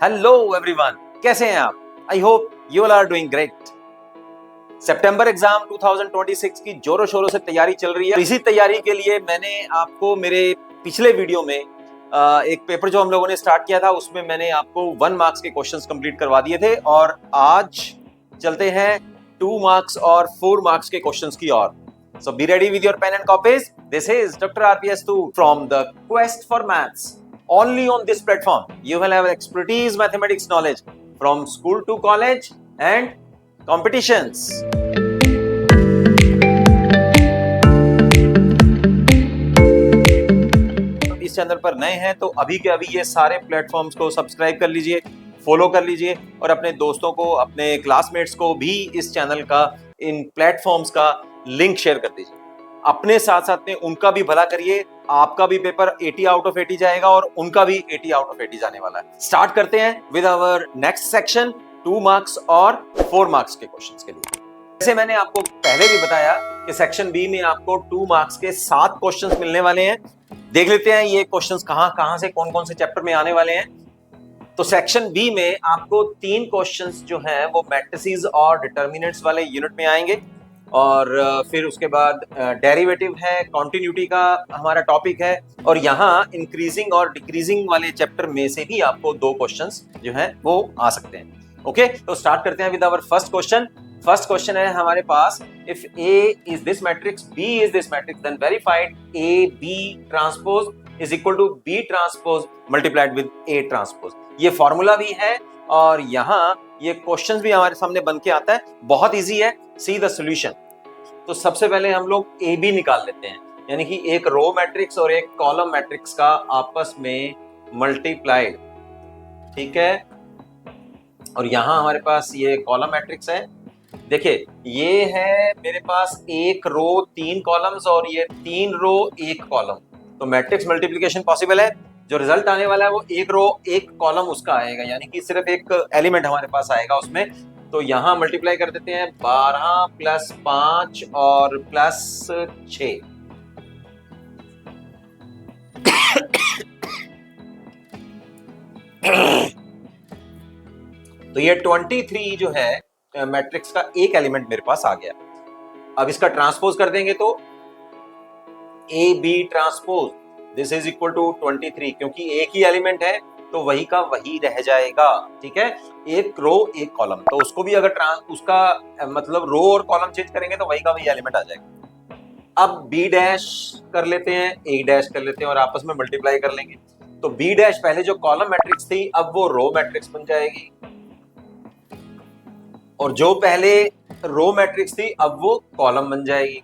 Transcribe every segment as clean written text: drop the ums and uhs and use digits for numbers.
Hello everyone, कैसे हैं आप? I hope you all are doing great. सितंबर एग्जाम 2026 की जोरों शोरों से तैयारी चल रही है। इसी तैयारी के लिए मैंने आपको मेरे पिछले वीडियो में एक पेपर जो हम लोगों ने स्टार्ट किया था उसमें मैंने आपको 1 मार्क्स के क्वेश्चंस कंप्लीट करवा दिए थे और आज चलते हैं 2 मार्क्स और 4 मार्क्स के क्वेश्चंस की ओर। So be ready with your pen and copies. This is Dr. RPS2 from the Quest for Maths. Only on this platform you will have expertise mathematics knowledge from school to college and competitions. इस channel पर नए हैं तो अभी के अभी ये सारे प्लेटफॉर्म्स को सब्सक्राइब कर लीजिए, फॉलो कर लीजिए और अपने दोस्तों को, अपने क्लासमेट्स को भी इस चैनल का, इन प्लेटफॉर्म्स का लिंक शेयर कर दीजिए। अपने साथ साथ में उनका भी भला करिए। आपका भी पेपर 80 आउट ऑफ 80 जाएगा और उनका भी 80 आउट ऑफ 80 जाने वाला है। स्टार्ट करते हैं with our next section, 2 marks और 4 मार्क्स के क्वेश्चंस के लिए। जैसे मैंने आपको पहले भी बताया कि सेक्शन बी में आपको 2 मार्क्स के 7 क्वेश्चंस मिलने वाले हैं। देख लेते हैं ये क्वेश्चंस कहां से कौन कौन से चैप्टर में आने वाले हैं। तो सेक्शन बी में आपको 3 क्वेश्चंस जो हैं वो मैट्रिसेस और डिटर्मिनेंट्स वाले यूनिट में आएंगे और फिर उसके बाद डेरिवेटिव है, कॉन्टिन्यूटी का हमारा टॉपिक है और यहाँ इंक्रीजिंग और डिक्रीजिंग वाले चैप्टर में से भी आपको 2 क्वेश्चंस जो हैं वो आ सकते हैं। ओके, तो स्टार्ट करते हैं with our first question. First question है हमारे पास, if A is this matrix, B is this matrix, then verified A B transpose is equal to B transpose multiplied with A transpose। ये formula भी है और यहाँ ये क्वेश्चंस भी हमारे सामने बन के आता है। बहुत इजी है, सी द सॉल्यूशन। तो सबसे पहले हम लोग ए बी निकाल लेते हैं, यानी कि एक रो मैट्रिक्स और एक कॉलम मैट्रिक्स का आपस में मल्टीप्लाइड। ठीक है, और यहाँ हमारे पास ये कॉलम मैट्रिक्स है। देखिए ये है मेरे पास एक रो 3 कॉलम्स और ये 3 रो 1 कॉलम, तो मैट्रिक्स मल्टीप्लिकेशन पॉसिबल है। जो रिजल्ट आने वाला है वो एक रो 1 कॉलम उसका आएगा, यानी कि सिर्फ एक एलिमेंट हमारे पास आएगा उसमें। तो यहाँ मल्टीप्लाई कर देते हैं 12 प्लस 5 और प्लस 6। तो ये 23 जो है मैट्रिक्स का एक एलिमेंट मेरे पास आ गया। अब इसका ट्रांसपोज कर देंगे तो A B transpose this is equal to 23, क्योंकि एक ही एलिमेंट है तो वही का वही रह जाएगा। ठीक है, एक रो 1 कॉलम, तो उसको भी अगर उसका मतलब रो और कॉलम चेंज करेंगे तो वही का वही एलिमेंट आ जाएगा। अब बी डैश कर लेते हैं, ए डैश कर लेते हैं और आपस में मल्टीप्लाई कर लेंगे। तो बी डैश पहले जो कॉलम मैट्रिक्स थी अब वो रो मैट्रिक्स बन जाएगी, और जो पहले रो मैट्रिक्स थी अब वो कॉलम बन जाएगी।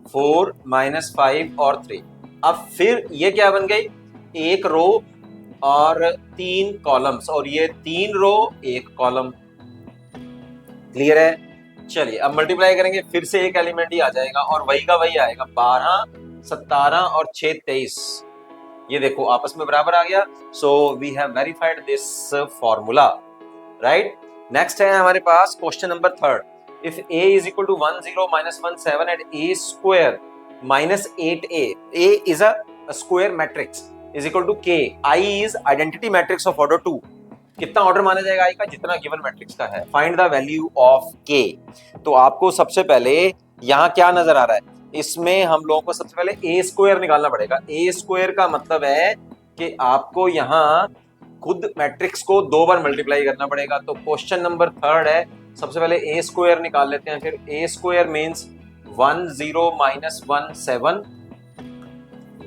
4 - 5 और 3। अब फिर ये क्या बन गई, एक रो और 3 कॉलम्स, और ये 3 रो 1 कॉलम। क्लियर है? चलिए अब मल्टीप्लाई करेंगे, फिर से एक एलिमेंट ही आ जाएगा और वही का वही आएगा। 12 17 और 6 23। ये देखो आपस में बराबर आ गया। So we have verified this formula, right. Next है हमारे पास question number 3। If a is equal to 1 0 - 1 7 and a square minus 8a, a is a square matrix is equal to k, I is identity matrix of order 2। कितना order माना जाएगा i का, जितना given matrix का है। Find the value of k। तो आपको सबसे पहले यहाँ क्या नजर आ रहा है, इसमें हम लोगों को सबसे पहले a स्क्वायर निकालना पड़ेगा। a स्क्वायर का मतलब है कि आपको यहाँ खुद मैट्रिक्स को 2 बार मल्टीप्लाई करना पड़ेगा। तो क्वेश्चन नंबर 3 है, सबसे पहले a स्क्वायर निकाल लेते हैं। फिर a स्क्वायर मीन्स 1 0 - 1 7,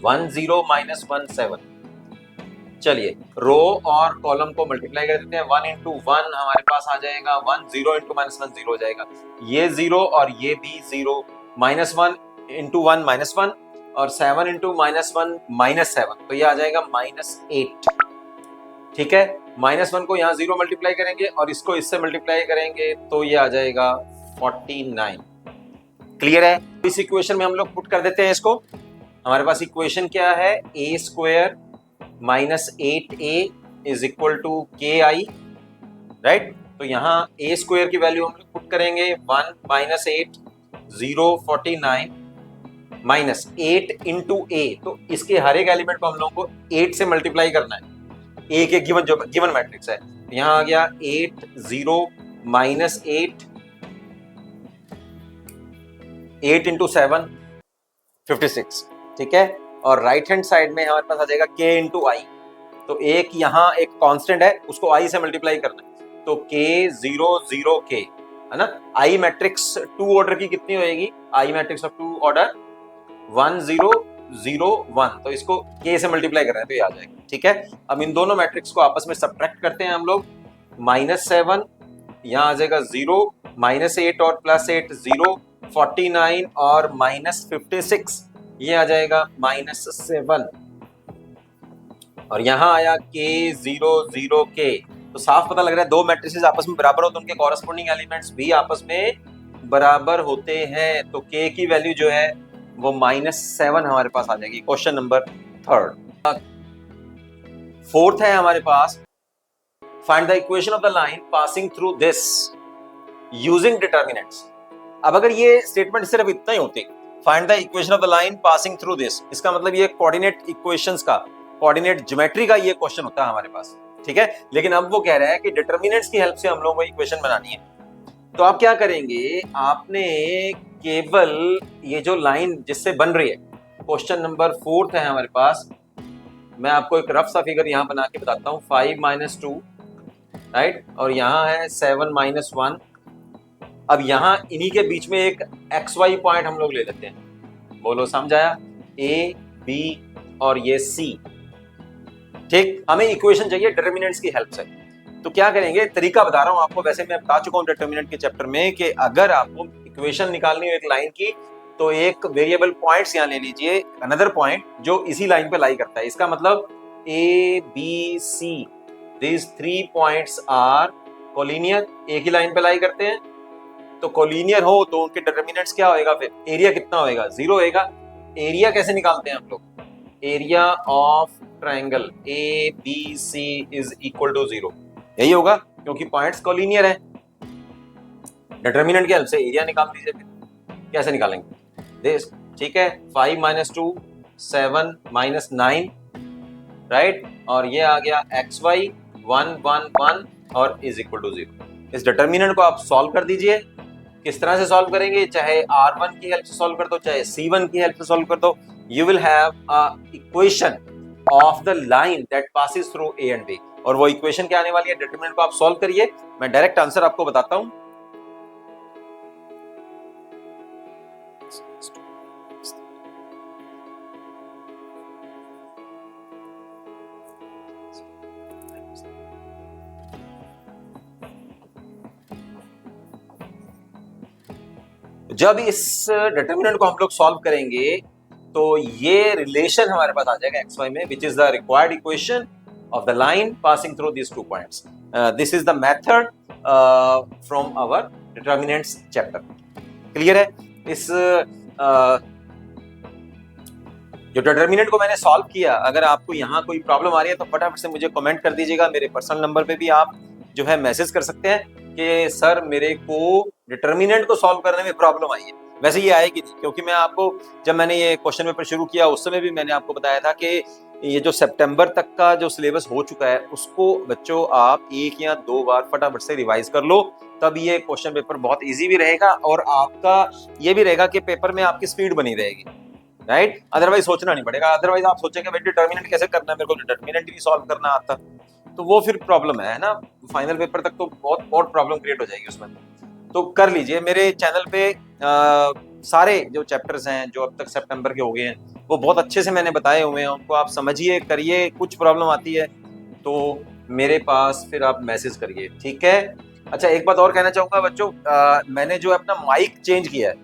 1 0 - 1 7। चलिए रो और कॉलम को मल्टीप्लाई कर देते हैं। 1 × 1 हमारे पास आ जाएगा 1, 0 × -1 0 हो जाएगा। ये 0 और ये भी 0, -1 × 1 -1 और 7 × -1 -7, तो ये आ जाएगा -8। ठीक है, -1 को यहाँ 0 मल्टीप्लाई करेंगे और इसको इससे मल्टीप्लाई करेंगे तो ये आ जाएगा 49। क्लियर है? इस इक्वेशन में हम लोग पुट कर देते हैं इसको। हमारे पास इक्वेशन क्या है, a square minus 8a is equal to K I, right. तो यहाँ a स्क्वायर की वैल्यू हम लोग पुट करेंगे 1 - 8 0 49 -8 × a, तो इसके हर एक एलिमेंट को हम लोग को 8 से मल्टीप्लाई करना है। एक एक गिवन जो गिवन मैट्रिक्स है, यहाँ आ गया 8 0 माइनस 8 8 इंटू 7 56, ठीक है। और राइट हैंड साइड में हमारे पास आ जाएगा k इंटू आई। तो एक यहाँ एक कांस्टेंट है, उसको i से मल्टीप्लाई करना है, तो k 0 0 k है ना। आई मैट्रिक्स 2 ऑर्डर की कितनी होएगी, आई मैट्रिक्स ऑफ 2 ऑर्डर 1 0 0 1, तो इसको k से मल्टीप्लाई कर रहे हैं तो ये आ जाएगा, ठीक है। अब इन दोनों मैट्रिक्स को आपस में सब्ट्रैक्ट करते हैं हम लोग, -7 यहाँ आ जाएगा 0, -8 और +8 0, 49 और -56 ये आ जाएगा -7, और यहाँ आया k 0 0 k। तो साफ पता लग रहा है दो मैट्रिसेस आपस में बराबर हो तो उनके कॉरेस्पॉन्डिंग एलिमेंट्स भी आपस में बराबर होते हैं, तो k की वैल्यू जो है वो -7 हमारे पास आ जाएगी। Question number 3। फोर्थ है हमारे पास, find the equation of the line passing through this using determinants. अब अगर ये स्टेटमेंट सिर्फ इतना ही होते, find the equation of the line passing through this, इसका मतलब ये कोऑर्डिनेट इक्वेशंस का, कोऑर्डिनेट ज्योमेट्री का ये क्वेश्चन होता है हमारे पास, ठीक है। लेकिन अब वो कह रहा है कि डिटर्मिनेंट्स की हेल्प से हम लोगों को इक्वेशन बनानी है। तो आप क्या करेंगे, आपने केवल ये जो लाइन जिससे बन रही है, क्वेश्चन नंबर 4 है हमारे पास, मैं आपको एक रफ सा फिगर यहाँ बना के बताता हूँ, 5 - 2 राइट, और यहाँ है 7 - 1। अब यहाँ इन्हीं के बीच में एक XY पॉइंट हम लोग ले लेते हैं, बोलो समझ आया, A B और ये C, ठीक। हमें इक्वेशन चाहिए डिटर्मिनेंट्स की हेल्प से। तो क्या करेंगे, तरीका बता रहा हूं आपको, वैसे मैं बता चुका हूं डिटर्मिनेंट के चैप्टर में कि अगर आपको इक्वेशन निकालनी हो एक लाइन की तो एक वेरिएबल पॉइंट्स यहां ले लीजिए, अनदर पॉइंट जो इसी लाइन पे लाई करता है। इसका मतलब A B C these 3 points are collinear, एक ही लाइन पे लाई करते हैं, तो कोलिनियर हो तो उनके डिटर्मिनेंट्स क्या होएगा, फिर एरिया कितना होएगा, 0 होएगा। एरिया कैसे निकालते हैं हम लोग, area of triangle ABC is equal to 0, यही होगा क्योंकि पॉइंट्स कोलिनियर है। डिटर्मिनेंट की हेल्प से एरिया निकाल दीजिए, फिर कैसे निकालेंगे दिस, ठीक है। 5 - 2 7 - 9 राइट, और ये आ गया XY 1 1 1 और इज इक्वल टू 0। इस डिटर्मिनेंट को आप सॉल्व कर दीजिए। किस तरह से सॉल्व करेंगे, चाहे R1 की हेल्प से सॉल्व कर दो, चाहे C1 की हेल्प से सॉल्व कर दो, you will have a equation of the line that passes through A and B। और वो इक्वेशन क्या आने वाली है, डिटरमिनेंट को आप सॉल्व करिए, मैं डायरेक्ट आंसर आपको बताता हूं। जब इस डिटरमिनेंट को हम लोग सॉल्व करेंगे तो ये रिलेशन हमारे पास आ जाएगा XY में, which is the required equation of the line passing through these 2 points. This is the method from our determinants chapter. Clear है? इस जो डिटर्मिनेंट को मैंने सॉल्व किया, अगर आपको यहाँ कोई प्रॉब्लम आ रही है तो फटाफट से मुझे कमेंट कर दीजिएगा। मेरे पर्सनल नंबर पे भी आप जो है मैसेज कर सकते हैं कि सर मेरे को डिटर्मिनेंट को सॉल्व करने में प्रॉब्लम आई है। वैसे ये आएगी नहीं, क्योंकि मैं आपको जब मैंने ये क्वेश्चन पेपर शुरू किया उस समय भी मैंने आपको बताया था कि ये जो सितंबर तक का जो सिलेबस हो चुका है उसको बच्चों आप 1 या 2 बार फटाफट से रिवाइज कर लो, तब ये क्वेश्चन पेपर बहुत इजी भी रहेगा और आपका ये भी रहेगा कि पेपर में आपकी स्पीड बनी रहेगी, राइट। अदरवाइज सोचना नहीं पड़ेगा, अदरवाइज आप सोचेंगे भाई डिटर्मिनेंट कैसे करना है, मेरे को डिटर्मिनेंट भी सॉल्व करना आता, तो वो फिर प्रॉब्लम है ना, फाइनल पेपर तक तो बहुत प्रॉब्लम क्रिएट हो जाएगी उसमें। तो कर लीजिए, मेरे चैनल पे सारे जो चैप्टर्स हैं जो अब तक सितंबर के हो गए हैं वो बहुत अच्छे से मैंने बताए हुए हैं, उनको आप समझिए, करिए। कुछ प्रॉब्लम आती है तो मेरे पास फिर आप मैसेज करिए, ठीक है। अच्छा, एक बात और कहना चाहूंगा बच्चों, मैंने जो अपना माइक चेंज किया है,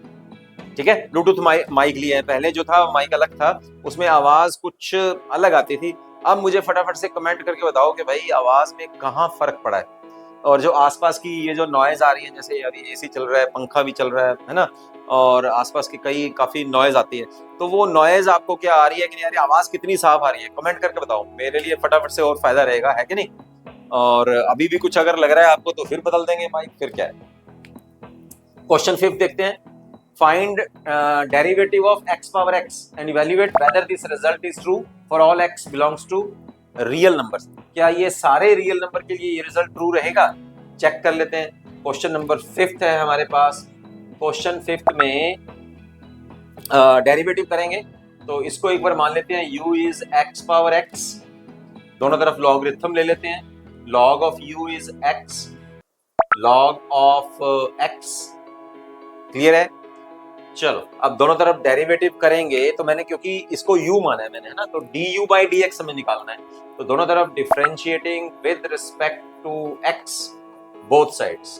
ठीक है, ब्लूटूथ माइक लिया है। पहले जो था माइक अलग था, उसमें आवाज कुछ अलग आती थी। अब मुझे फटाफट से कमेंट करके बताओ कि भाई आवाज में कहाँ फर्क पड़ा है, और जो आसपास की ये जो नॉइज आ रही है, जैसे अभी एसी चल रहा है, पंखा भी चल रहा है ना, और आसपास की काफी नॉइज आती है, तो वो नॉइज आपको क्या आ रही है कि नहीं आ रही, आवाज कितनी साफ आ रही है, कमेंट करके बताओ, मेरे लिए फटाफट से और फायदा रहेगा, है कि नहीं। और अभी भी कुछ अगर लग रहा है आपको तो फिर बदल देंगे माइक, फिर क्या है। क्वेश्चन 5 देखते हैं, find derivative of x power x and evaluate whether this result is true for all x belongs to real numbers. क्या ये सारे रियल नंबर के लिए ये रिजल्ट ट्रू रहेगा? चेक कर लेते हैं। क्वेश्चन नंबर 5 है हमारे पास। क्वेश्चन 5 में डेरिवेटिव करेंगे, तो इसको एक बार मान लेते हैं u is x power x, दोनों तरफ लॉगरिथम ले लेते हैं। log of u is x, log of x। Clear है? चलो अब दोनों तरफ डेरिवेटिव करेंगे, तो मैंने क्योंकि इसको u माना है मैंने, है ना, तो du बाई dx हमें निकालना है। तो दोनों तरफ differentiating with respect to x both sides,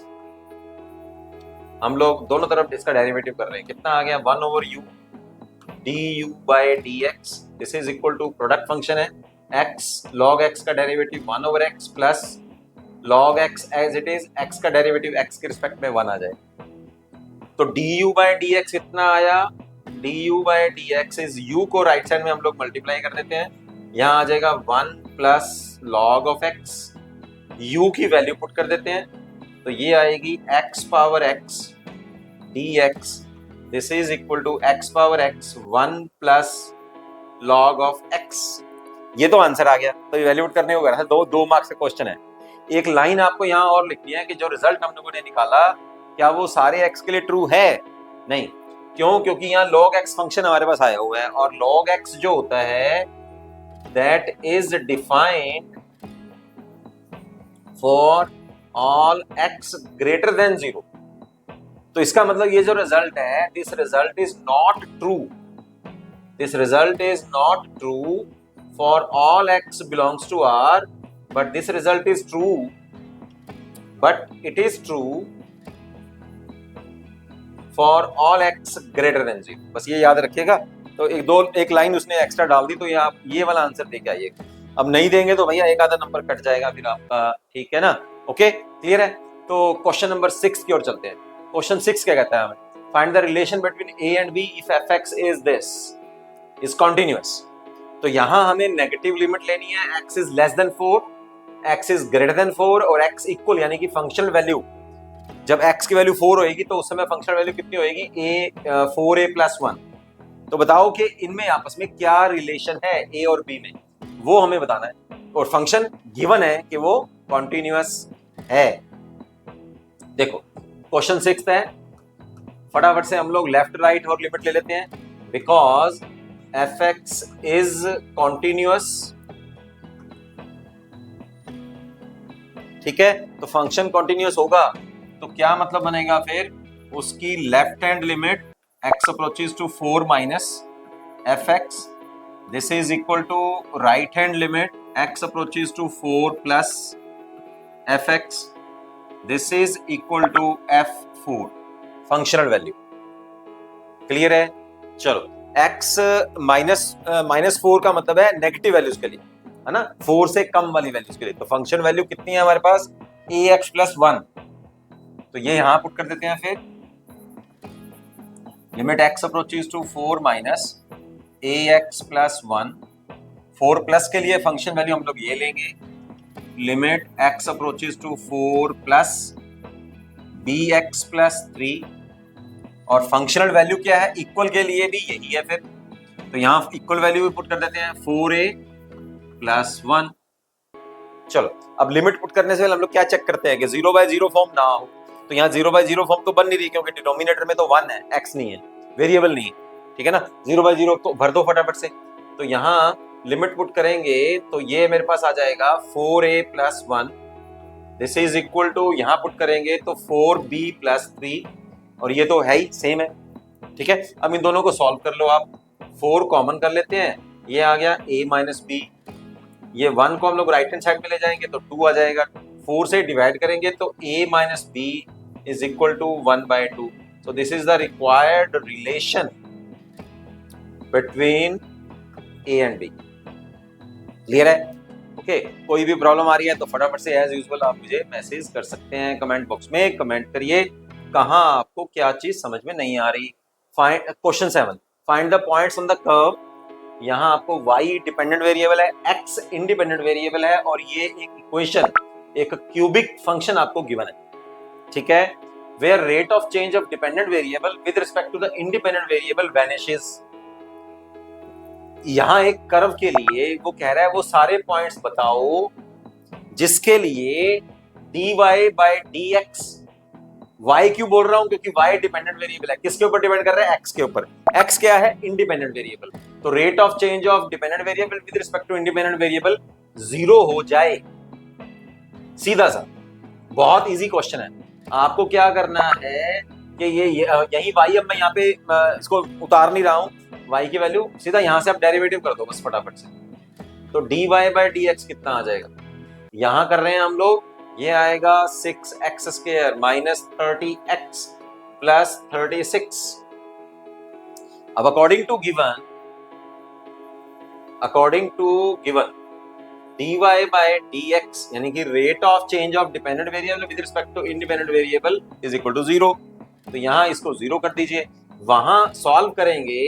हम लोग दोनों तरफ इसका डेरिवेटिव कर रहे हैं। कितना आ गया? 1 over u du by dx, this is equal to product function है x log x का derivative 1 over x plus log x as it is, x का डेरिवेटिव x के रिस्पेक्ट में 1 आ जाए। तो du बाई dx कितना आया? du by dx is u को राइट साइड में हम लोग मल्टीप्लाई कर देते हैं, यहाँ आ जाएगा 1 plus log of x, u की वैल्यू पुट कर देते हैं, तो ये आएगी x power x dx, this is equal to x power x 1 plus log of x। ये तो आंसर आ गया। तो इवैल्यूएट करने को कह रहा था, दो मार्क्स का क्वेश्चन है। एक लाइन आपको यहाँ और लिखनी है कि जो रिजल्ट हम लोगों ने निकाला क्या वो सारे x के लिए ट्रू है? नहीं। क्यों? क्योंकि यहाँ log x फंक्शन हमारे पास आया हुआ है, और log x जो होता है that is defined for all x greater than 0। तो इसका मतलब ये जो रिजल्ट है, this result is not true, this result is not true for all x belongs to R, but this result is true, but it is true for all x greater than 0। बस ये याद रखिएगा। तो एक line उसने extra डाल दी, तो ये आप ये वाला आंसर देके आइएगा। अब नहीं देंगे तो भैया एक आधा नंबर कट जाएगा फिर आपका, ठीक है ना? ओके, क्लियर है? तो क्वेश्चन नंबर 6 की ओर चलते हैं। क्वेश्चन 6 क्या कहता है हमें? Find the relation between a and b if fx is this is continuous. तो यहां हमें नेगेटिव लिमिट लेनी है, x is less then 4, x is greater than 4 और x इक्वल, यानी कि फंक्शनल वैल्यू जब x की वैल्यू 4 होएगी तो उस समय फंक्शनल वैल्यू कितनी होएगी? 4a plus 1। तो बताओ कि इनमें आपस में क्या रिलेशन है a और b में, वो हमें बताना है। और फंक्शन गिवन है कि वो कॉन्टिन्यूअस है। देखो क्वेश्चन 6 है, फटाफट से हम लोग लेफ्ट राइट और लिमिट ले लेते हैं। बिकॉज fx इज कॉन्टिन्यूअस, ठीक है, तो फंक्शन कॉन्टिन्यूअस होगा तो क्या मतलब बनेगा फिर? उसकी left hand limit x approaches to 4 minus fx, this is equal to right hand limit x approaches to 4 plus fx, this is equal to f4 functional value. Clear है? चलो x माइनस 4 का मतलब है नेगेटिव वैल्यूज के लिए, है ना, 4 से कम वाली वैल्यूज के लिए। तो फंक्शन वैल्यू कितनी है हमारे पास? ax plus 1। तो ये यहां पुट कर देते हैं फिर, limit x approaches to 4 minus ax plus 1। 4 plus के लिए फंक्शन वैल्यू हम लोग ये लेंगे, limit x approaches to 4 plus bx plus 3। और फंक्शनल वैल्यू क्या है? इक्वल के लिए भी यही है फिर, तो यहां इक्वल वैल्यू भी पुट कर देते हैं 4a प्लस 1। चलो अब लिमिट पुट करने से पहले हम लोग क्या चेक करते हैं कि 0/0 फॉर्म ना हो। तो यहाँ 0/0 फॉर्म तो बन नहीं रही, क्योंकि डिनोमिनेटर में तो 1 है, x नहीं है, वेरिएबल नहीं है, ठीक है ना। 0/0 तो भर दो फटाफट से। तो यहाँ लिमिट पुट करेंगे तो ये मेरे पास आ जाएगा 4a plus 1, this is equal to, यहाँ पुट करेंगे तो 4b प्लस 3, और ये तो है ही, सेम है, ठीक है। अब इन दोनों को सॉल्व कर लो आप। 4 कॉमन कर लेते हैं, ये आ गया a माइनस b, ये 1 को हम लोग राइट हैंड साइड में ले जाएंगे तो 2 आ जाएगा। 4 से डिवाइड करेंगे तो a minus b is equal to 1/2। So this is the required relation between a and b। Clear है? ओके, कोई भी प्रॉब्लम आ रही है तो फटाफट से एज यूजुअल आप मुझे मैसेज कर सकते हैं, कमेंट बॉक्स में कमेंट करिए कहाँ आपको क्या चीज समझ में नहीं आ रही। Question 7, find the points on the curve. यहाँ आपको y डिपेंडेंट वेरिएबल है, x इंडिपेंडेंट वेरिएबल है, और ये एक इक्वेशन, एक क्यूबिक फंक्शन आपको गिवन है, ठीक है। Where rate of change of dependent variable with respect to the independent variable vanishes. यहां एक कर्व के लिए वो कह रहा है वो सारे पॉइंट्स बताओ जिसके लिए dy बाय dx, y क्यों बोल रहा हूं क्योंकि y डिपेंडेंट वेरिएबल है, किसके ऊपर डिपेंड कर रहा है, x के ऊपर। x क्या है, इंडिपेंडेंट वेरिएबल, तो rate of change of dependent variable with respect to independent variable 0 हो जाए। सीधा सा, बहुत इजी क्वेश्चन है। आपको क्या करना है कि यही y, अब मैं यहाँ पे इसको उतार नहीं रहा हूं, y की वैल्यू सीधा यहां से आप डेरिवेटिव कर दो बस फटाफट से। तो dy बाय dx कितना आ जाएगा, यहां कर रहे हैं हम लोग, ये आएगा 6x² माइनस 30x प्लस 36। अब according to given dy bye dx यानी कि rate of change of dependent variable with respect to independent variable is equal to 0। तो यहां इसको 0 कर दीजिए, वहां सॉल्व करेंगे,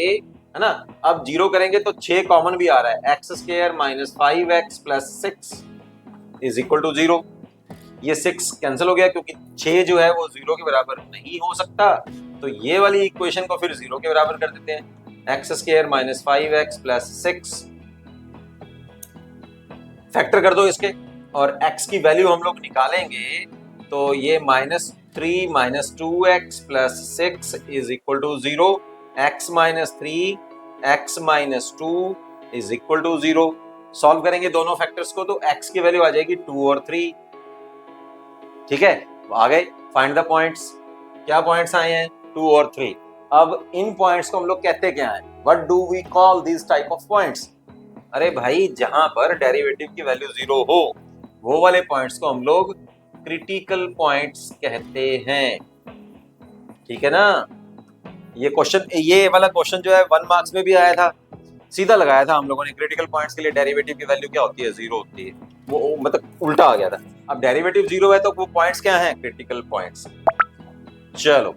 है ना। अब 0 करेंगे तो 6 कॉमन भी आ रहा है, x² minus 5x plus 6 is equal to 0। ये 6 कैंसिल हो गया क्योंकि 6 जो है वो 0 के बराबर नहीं हो सकता, तो ये वाली इक्वेशन को फिर 0 के बराबर कर देते हैं। x² minus 5x plus 6 factor कर दो इसके, और x की वैल्यू हम लोग निकालेंगे तो ये -3 minus 2x plus 6 is equal to 0। x minus 3 x minus 2 is equal to 0। Solve करेंगे दोनों फैक्टर्स को तो x की वैल्यू आ जाएगी 2 और 3। ठीक है, आ गए, फाइंड द पॉइंट्स। क्या पॉइंट्स आए हैं, 2 और 3। अब इन पॉइंट्स को हम लोग कहते क्या है, what do we call this type of points. अरे भाई, जहां पर डेरिवेटिव की वैल्यू 0 हो वो वाले पॉइंट्स को हम लोग क्रिटिकल पॉइंट्स कहते हैं। ठीक है ना। ये वाला क्वेश्चन जो है 1 मार्क्स में भी आया था, सीधा लगाया था हम लोगों ने, क्रिटिकल पॉइंट्स के लिए डेरिवेटिव की वैल्यू क्या होती है, 0 होती है। वो मतलब उल्टा आ गया था। अब डेरिवेटिव 0 है तो वो पॉइंट्स क्या हैं, क्रिटिकल पॉइंट्स। चलो,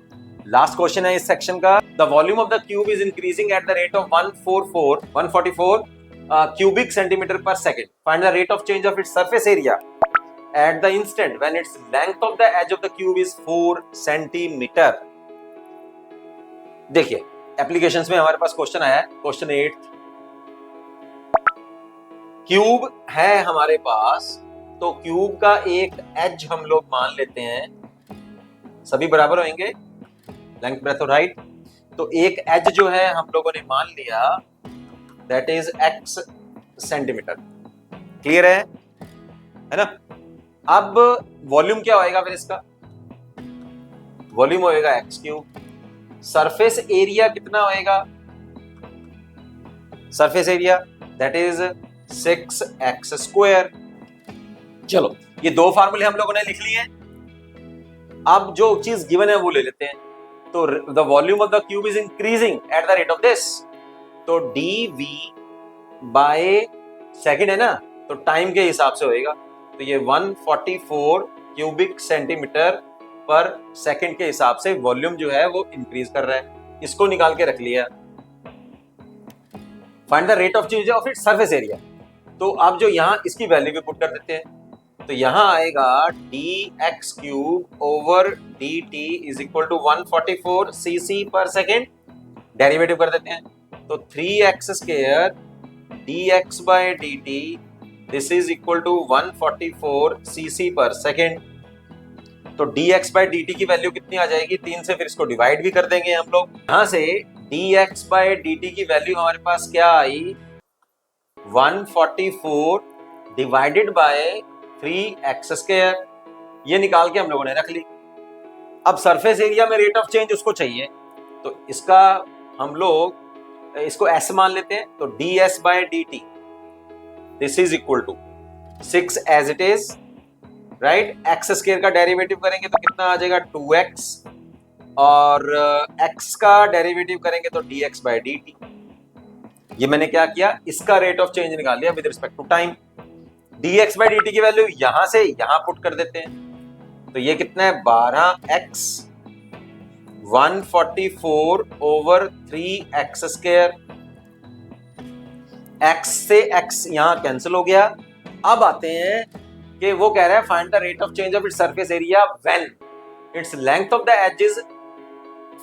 लास्ट क्वेश्चन है इस सेक्शन का। The volume of the cube is increasing at the rate of 144 cubic centimeter per second. Find the rate of change of its surface area at the instant when its length of the edge of the cube is 4 centimeter. देखिए, applications में हमारे पास question आया है, question 8। Cube है हमारे पास, तो cube का एक एज हम लोग मान लेते हैं, सभी बराबर होंगे लेंथ, ब्रेथ और हाइट। तो एक एज जो है हम लोगों ने मान लिया, that is x centimetre. Clear है ना। अब वॉल्यूम क्या होएगा फिर इसका, वॉल्यूम होएगा x क्यूब। सरफेस एरिया कितना होएगा, surface area that is 6x²। चलो, ये दो फार्मूले हम लोगों ने लिख लिए। अब जो चीज गिवन है वो ले लेते हैं। तो the volume of the cube is increasing at the rate of this, तो dv बाय सेकेंड है ना, तो टाइम के हिसाब से होएगा। तो ये 144 क्यूबिक सेंटीमीटर पर सेकेंड के हिसाब से वॉल्यूम जो है वो इंक्रीज कर रहा है। इसको निकाल के रख लिया। Find the rate of change of its surface area. तो अब जो यहाँ इसकी वैल्यू भी पुट कर देते हैं, तो यहाँ आएगा dx³ over dt is equal to 144 cc per second. Derivative कर देते हैं, तो 3x² dx by dt this is equal to 144 cc per second. तो dx बाय dt की वैल्यू कितनी आ जाएगी, 3 से फिर इसको डिवाइड भी कर देंगे हम लोग। यहां से dx बाय dt की वैल्यू हमारे पास क्या आई, 144 डिवाइडेड बाय 3x²। ये निकाल के हम लोगों ने रख ली। अब सरफेस एरिया में रेट ऑफ चेंज उसको चाहिए, तो इसका हम लोग इसको s मान लेते हैं। तो ds by dt this is equal to 6 as it is, right. x² का डेरिवेटिव करेंगे तो कितना आ जाएगा, 2x, और x का डेरिवेटिव करेंगे तो dx बाय dt। ये मैंने क्या किया, इसका रेट ऑफ चेंज निकाल लिया with respect to time. dx by dt की वैल्यू यहां से यहां पुट कर देते हैं, तो ये कितना है, 12x 144 ओवर 3x²। x से x यहां कैंसिल हो गया। अब आते हैं कि वो कह रहा है find the rate of change of its surface area when its length of the edge is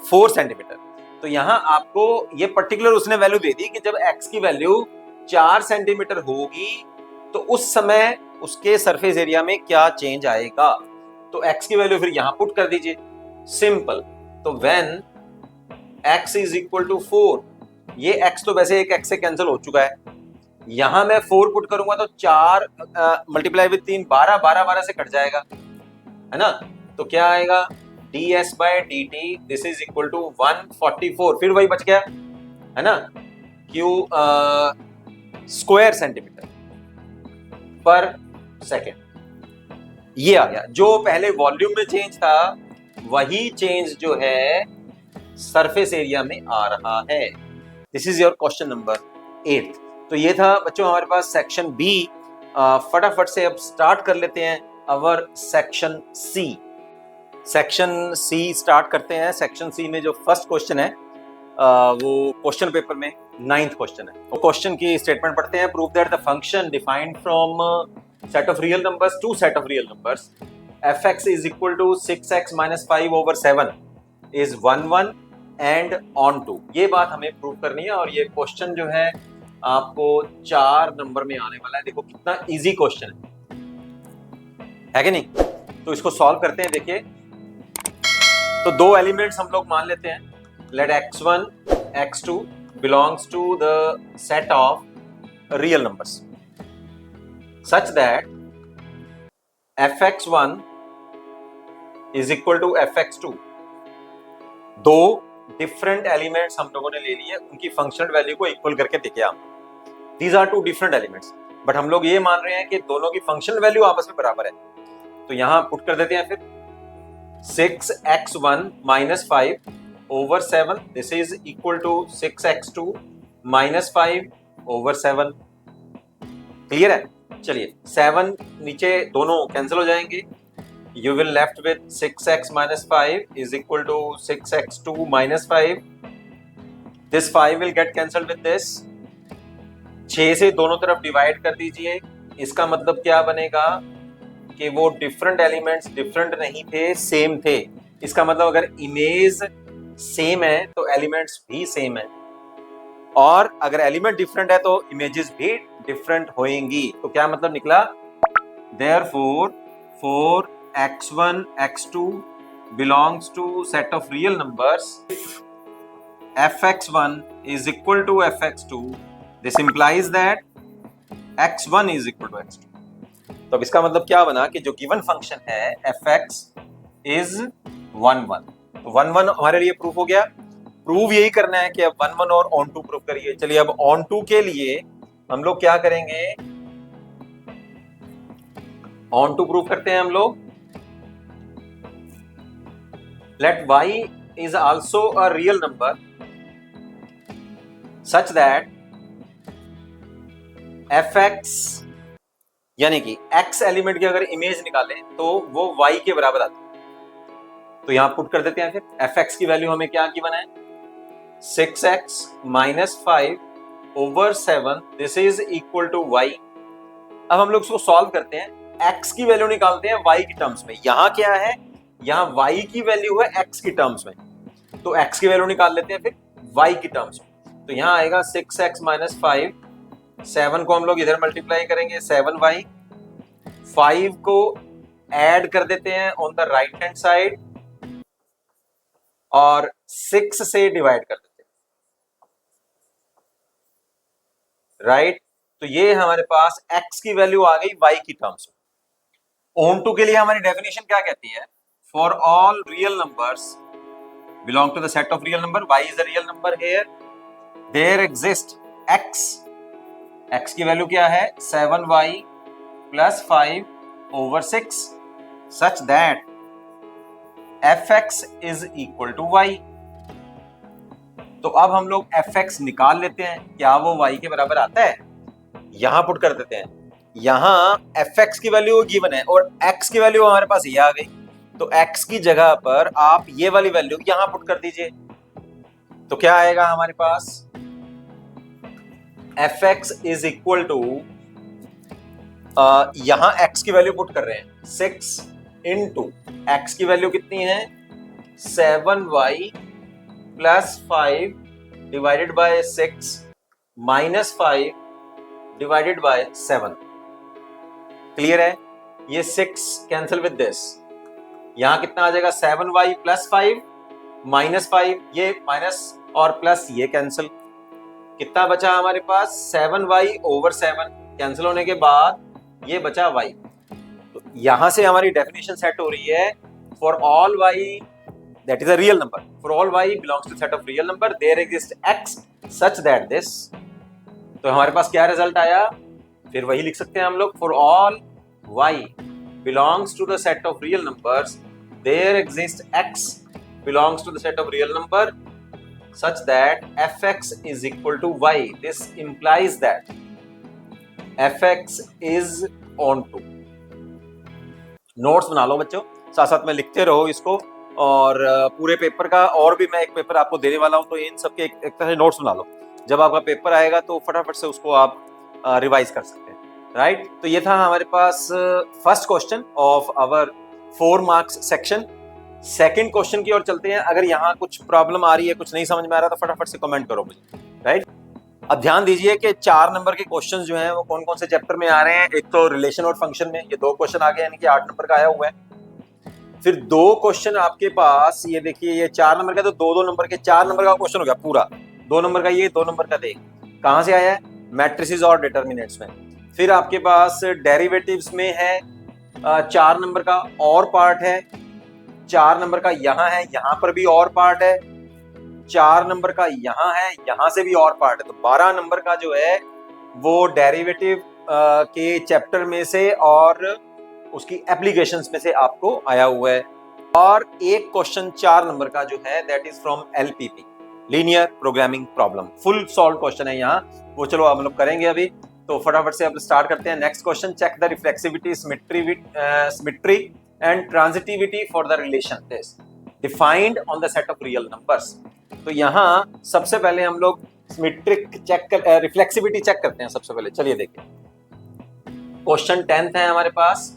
4 centimetre. तो यहाँ आपको ये पर्टिकुलर उसने वैल्यू दे दी कि जब x की वैल्यू 4 सेंटीमीटर होगी तो उस समय उसके सरफेस एरिया में क्या चेंज आएगा। तो x की वैल्यू फिर यहां पुट कर दीजिए, सिंपल। तो when x is equal to 4, ये x तो वैसे एक x से कैंसिल हो चुका है, यहां मैं 4 पुट करूंगा तो 4 मल्टीप्लाई विद 3 12 12 12 से कट जाएगा, है ना। तो क्या आएगा, ds by dt this is equal to 144, फिर वही बच गया, है ना, क्यू स्क्वायर सेंटीमीटर पर सेकेंड। ये आ गया, जो पहले वॉल्यूम में चेंज था वही चेंज जो है सरफेस एरिया में आ रहा है। This is your question number 8। तो ये था बच्चों हमारे पास सेक्शन बी। फटाफट से अब स्टार्ट कर लेते हैं our section C. Section C start करते हैं। सेक्शन सी में जो फर्स्ट क्वेश्चन है वो क्वेश्चन पेपर में 9th क्वेश्चन है। तो क्वेश्चन की स्टेटमेंट पढ़ते हैं। Prove that the function defined from set of real numbers to set of real numbers fx is equal to 6x minus 5 over 7 is 1 1 and on 2। ये बात हमें prove करनी है और ये क्वेश्चन जो है आपको 4 नंबर में आने वाला है। देखो कितना इजी क्वेश्चन है कि नहीं। तो इसको सॉल्व करते हैं। देखिए, तो दो एलिमेंट्स हम लोग मान लेते हैं। Let x1 x2 belongs to the set of real numbers such that fx1 is equal to fx2। दो डिफरेंट एलिमेंट्स हम लोगों ने ले लिए, उनकी फंक्शनल वैल्यू को इक्वल करके देखे हम। These are two different elements, but हम लोग ये मान रहे हैं कि दोनों की फंक्शनल वैल्यू आपस में बराबर है। तो यहां पुट कर देते हैं फिर 6x1 minus 5 over 7 this is equal to 6x2 minus 5 over 7। Clear है। चलिए 7 नीचे दोनों कैंसिल हो जाएंगे। You will left with 6x minus 5 is equal to 6x2 minus 5। This 5 will get cancelled with this। 6 से दोनों तरफ डिवाइड कर दीजिए। इसका मतलब क्या बनेगा कि वो डिफरेंट एलिमेंट्स डिफरेंट नहीं थे, सेम थे। इसका मतलब अगर इमेज सेम है तो एलिमेंट्स भी सेम है, और अगर एलिमेंट डिफरेंट है तो इमेजेस भी डिफरेंट होंगी। तो क्या मतलब निकला, therefore for x1 x2 belongs to set of real numbers fx1 is equal to fx2 this implies that x1 is equal to x2। तो अब इसका मतलब क्या बना कि जो गिवन फंक्शन है fx is 1 1। तो 1 1 हमारे लिए प्रूफ हो गया। प्रूव यही करना है कि अब 1 1 और ऑन टू प्रूफ करिए। चलिए अब ऑन टू के लिए हम लोग क्या करेंगे, ऑन टू प्रूफ करते हैं हम लोग। Let y is also a real number such that fx यानी कि x एलिमेंट की अगर इमेज निकालें तो वो y के बराबर आती है। तो यहां पुट कर देते हैं फिर fx की वैल्यू हमें क्या गिवन है, 6x minus 5 over 7 this is equal to y। अब हम लोग इसको सॉल्व करते हैं, x की वैल्यू निकालते हैं y की टर्म्स में। यहां क्या है, यहां y की वैल्यू है x की टर्म्स में, तो x की वैल्यू निकाल लेते हैं फिर y की टर्म्स में। तो यहां आएगा 6x minus 5, 7 को हम लोग इधर मल्टीप्लाई करेंगे 7y, 5 को ऐड कर देते हैं on the right hand side और 6 से डिवाइड कर देते हैं, राइट। तो ये हमारे पास x की वैल्यू आ गई y की टर्म्स में। ऑन टू के लिए हमारी डेफिनेशन क्या कहती है, for all real numbers belong to the set of real number, y is a real number here, there exist x की वैल्यू क्या है 7y plus 5 over 6 such that fx is equal to y। तो अब हम लोग fx निकाल लेते हैं, क्या वो y के बराबर आता है, यहां पुट कर देते हैं। यहां fx की वैल्यू गिवन है और x की वैल्यू हमारे पास ये आ गई, तो x की जगह पर आप ये वाली वैल्यू यहां पुट कर दीजिए। तो क्या आएगा हमारे पास, fx इज इक्वल टू, यहां x की वैल्यू पुट कर रहे हैं 6 इंटू x की वैल्यू कितनी है 7y plus 5 divided by 6 minus 5 divided by 7। Clear है? ये 6 कैंसिल विद दिस, यहां कितना आ जाएगा 7y प्लस 5 माइनस 5, ये माइनस और प्लस ये कैंसिल, कितना बचा हमारे पास 7y ओवर 7, कैंसिल होने के बाद ये बचा y। तो यहां से हमारी डेफिनेशन सेट हो रही है for all y that is a real number, for all y belongs to set of real number there exist x such that this. तो हमारे पास क्या रिजल्ट आया, फिर वही लिख सकते हैं हम लोग, for all y belongs to the set of real numbers there exists x belongs to the set of real number such that fx is equal to y. This implies that fx is onto। Notes बना लो बच्चों, साथ साथ में लिखते रहो इसको, और पूरे पेपर का और भी मैं एक पेपर आपको देने वाला हूं, तो इन सबके एक तरह से नोट्स बना लो, जब आपका पेपर आएगा तो फटाफट से उसको आप रिवाइज कर सकते हैं। राइट, तो ये था हमारे पास first question of our 4 marks section. Second question की ओर चलते हैं। अगर यहाँ कुछ प्रॉब्लम आ रही है, कुछ नहीं समझ में आ रहा, तो फटाफट से कमेंट करो मुझे। राइट, अब ध्यान दीजिए कि 4 नंबर के क्वेश्चंस जो हैं वो कौन कौन से चैप्टर में आ रहे हैं। एक तो रिलेशन और फंक्शन में ये 2 क्वेश्चन आ गए, यानी कि 8 नंबर का आया हुआ है। फिर 2 क्वेश्चन आपके पास, ये देखिए ये 4 नंबर का, तो 2-2 नंबर के 4 नंबर का क्वेश्चन हो गया पूरा। 2 नंबर का ये, 2 नंबर का देख कहां से आया है, मैट्रिसेस और डिटर्मिनेंट्स में। फिर आपके पास डेरिवेटिव्स में है 4 नंबर का और पार्ट है, 4 नंबर का यहाँ है, यहाँ पर भी और पार्ट है, 4 नंबर का यहाँ है, यहाँ से भी और पार्ट है। तो 12 नंबर का जो है वो डेरिवेटिव के चैप्टर में से और उसकी एप्लीकेशंस में से आपको आया हुआ है। और एक क्वेश्चन 4 नंबर का जो है that is from LPP, linear programming problem, full solve question है यहाँ, वो चलो हम लोग करेंगे अभी। तो फटाफट से अब स्टार्ट करते हैं। Next question, check the reflexivity, symmetry and transitivity for the relation this defined on the set of real numbers. तो यहाँ सबसे पहले हम लोग सिमेट्रिक चेक कर, रिफ्लेक्सिविटी चेक करते हैं सबसे पहले। चलिए देखिए, क्वेश्चन 10th है हमारे पास,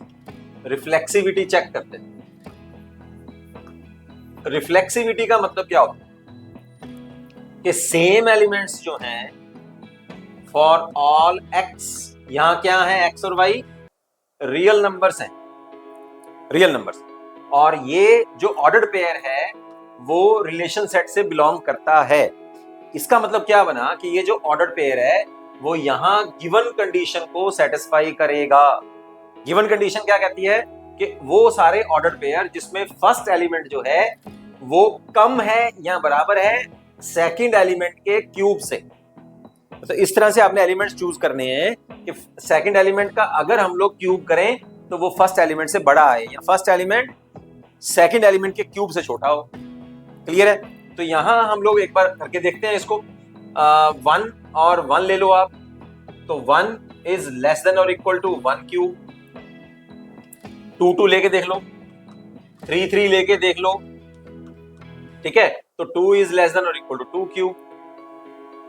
रिफ्लेक्सिविटी चेक करते हैं। रिफ्लेक्सिविटी का मतलब क्या होता है कि सेम एलिमेंट्स जो हैं फॉर ऑल x, यहां क्या है x और y रियल नंबर्स हैं, रियल नंबर्स, और ये जो ऑर्डर्ड पेयर है वो रिलेशन सेट से बिलोंग करता है। इसका मतलब क्या बना कि ये जो ऑर्डर्ड पेयर है वो यहां गिवन कंडीशन को सेटिस्फाई करेगा। गिवन कंडीशन क्या कहती है कि वो सारे ऑर्डर्ड पेयर जिसमें फर्स्ट एलिमेंट जो है वो कम है या बराबर है सेकंड एलिमेंट के क्यूब से। तो इस तरह से आपने एलिमेंट्स चूज करने हैं कि सेकंड एलिमेंट का अगर हम लोग क्यूब करें तो वो फर्स्ट एलिमेंट से बड़ा है या फर्स्ट एलिमेंट सेकंड एलिमेंट के क्यूब से छोटा हो। क्लियर है? तो यहां हम लोग एक बार करके देखते हैं इसको। 1 और 1 ले लो आप, तो 1 इज लेस देन और इक्वल टू 1 क्यूब। 2 लेके देख लो, 3 लेके देख लो, ठीक है, तो 2 इज लेस देन और इक्वल टू 2 क्यूब।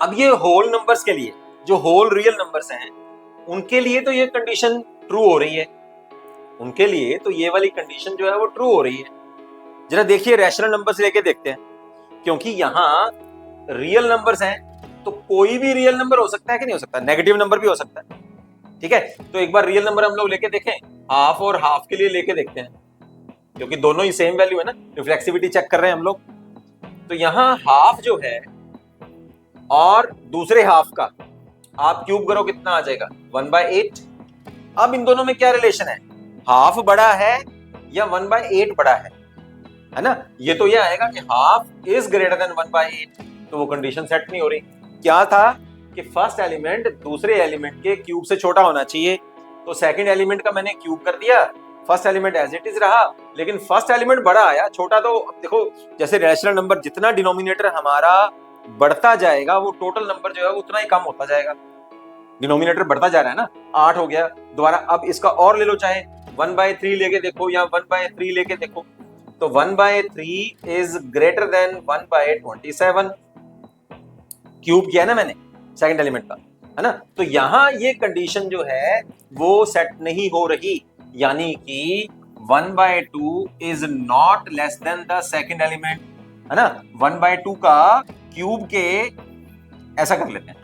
अब ये होल नंबर्स के लिए, जो होल रियल नंबर्स हैं उनके लिए तो ये कंडीशन ट्रू हो रही है, उनके लिए तो ये वाली कंडीशन जो है वो ट्रू हो रही है। जरा देखिए रैशनल नंबर्स लेके देखते हैं, क्योंकि यहाँ रियल नंबर्स हैं तो कोई भी रियल नंबर हो सकता है कि नहीं हो सकता, नेगेटिव नंबर भी हो सकता है। ठीक है, तो एक बार रियल नंबर हम लोग लेके देखें, हाफ और हाफ के लिए लेके देखते हैं, क्योंकि दोनों ही सेम वैल्यू है ना, रिफ्लेक्सिविटी चेक कर रहे हैं हम लोग। तो यहाँ हाफ जो है और दूसरे हाफ का आप क्यूब करो, कितना आ जाएगा 1/8। अब इन दोनों में क्या रिलेशन है, हाफ बड़ा है या 1/8 बड़ा है ना? ये तो ये आएगा कि हाफ इज ग्रेटर देन 1/8, तो वो कंडीशन सेट नहीं हो रही। क्या था कि फर्स्ट एलिमेंट दूसरे एलिमेंट के क्यूब से छोटा होना चाहिए, तो सेकंड एलिमेंट का मैंने क्यूब कर दिया, first element as it is रहा, लेकिन फर्स्ट एलिमेंट बड़ा आया, छोटा तो देखो जैसे रैशनल नंबर जितना डिनोमिनेटर हमारा बढ़ता जाएगा वो टोटल नंबर जो है उतना ही कम होता जाएगा। डिनोमिनेटर बढ़ता जा रहा है ना, 8 हो गया दोबारा। अब इसका और ले लो, चाहे 1/3 लेके देखो या 1/3 लेके देखो, तो 1/3 इज ग्रेटर देन 1/27। क्यूब किया ना मैंने सेकंड एलिमेंट का, है ना? तो यहां ये कंडीशन जो है वो सेट नहीं हो रही, यानी कि 1/2 is not less than the second element. है ना, 1/2 का क्यूब के, ऐसा कर लेते हैं,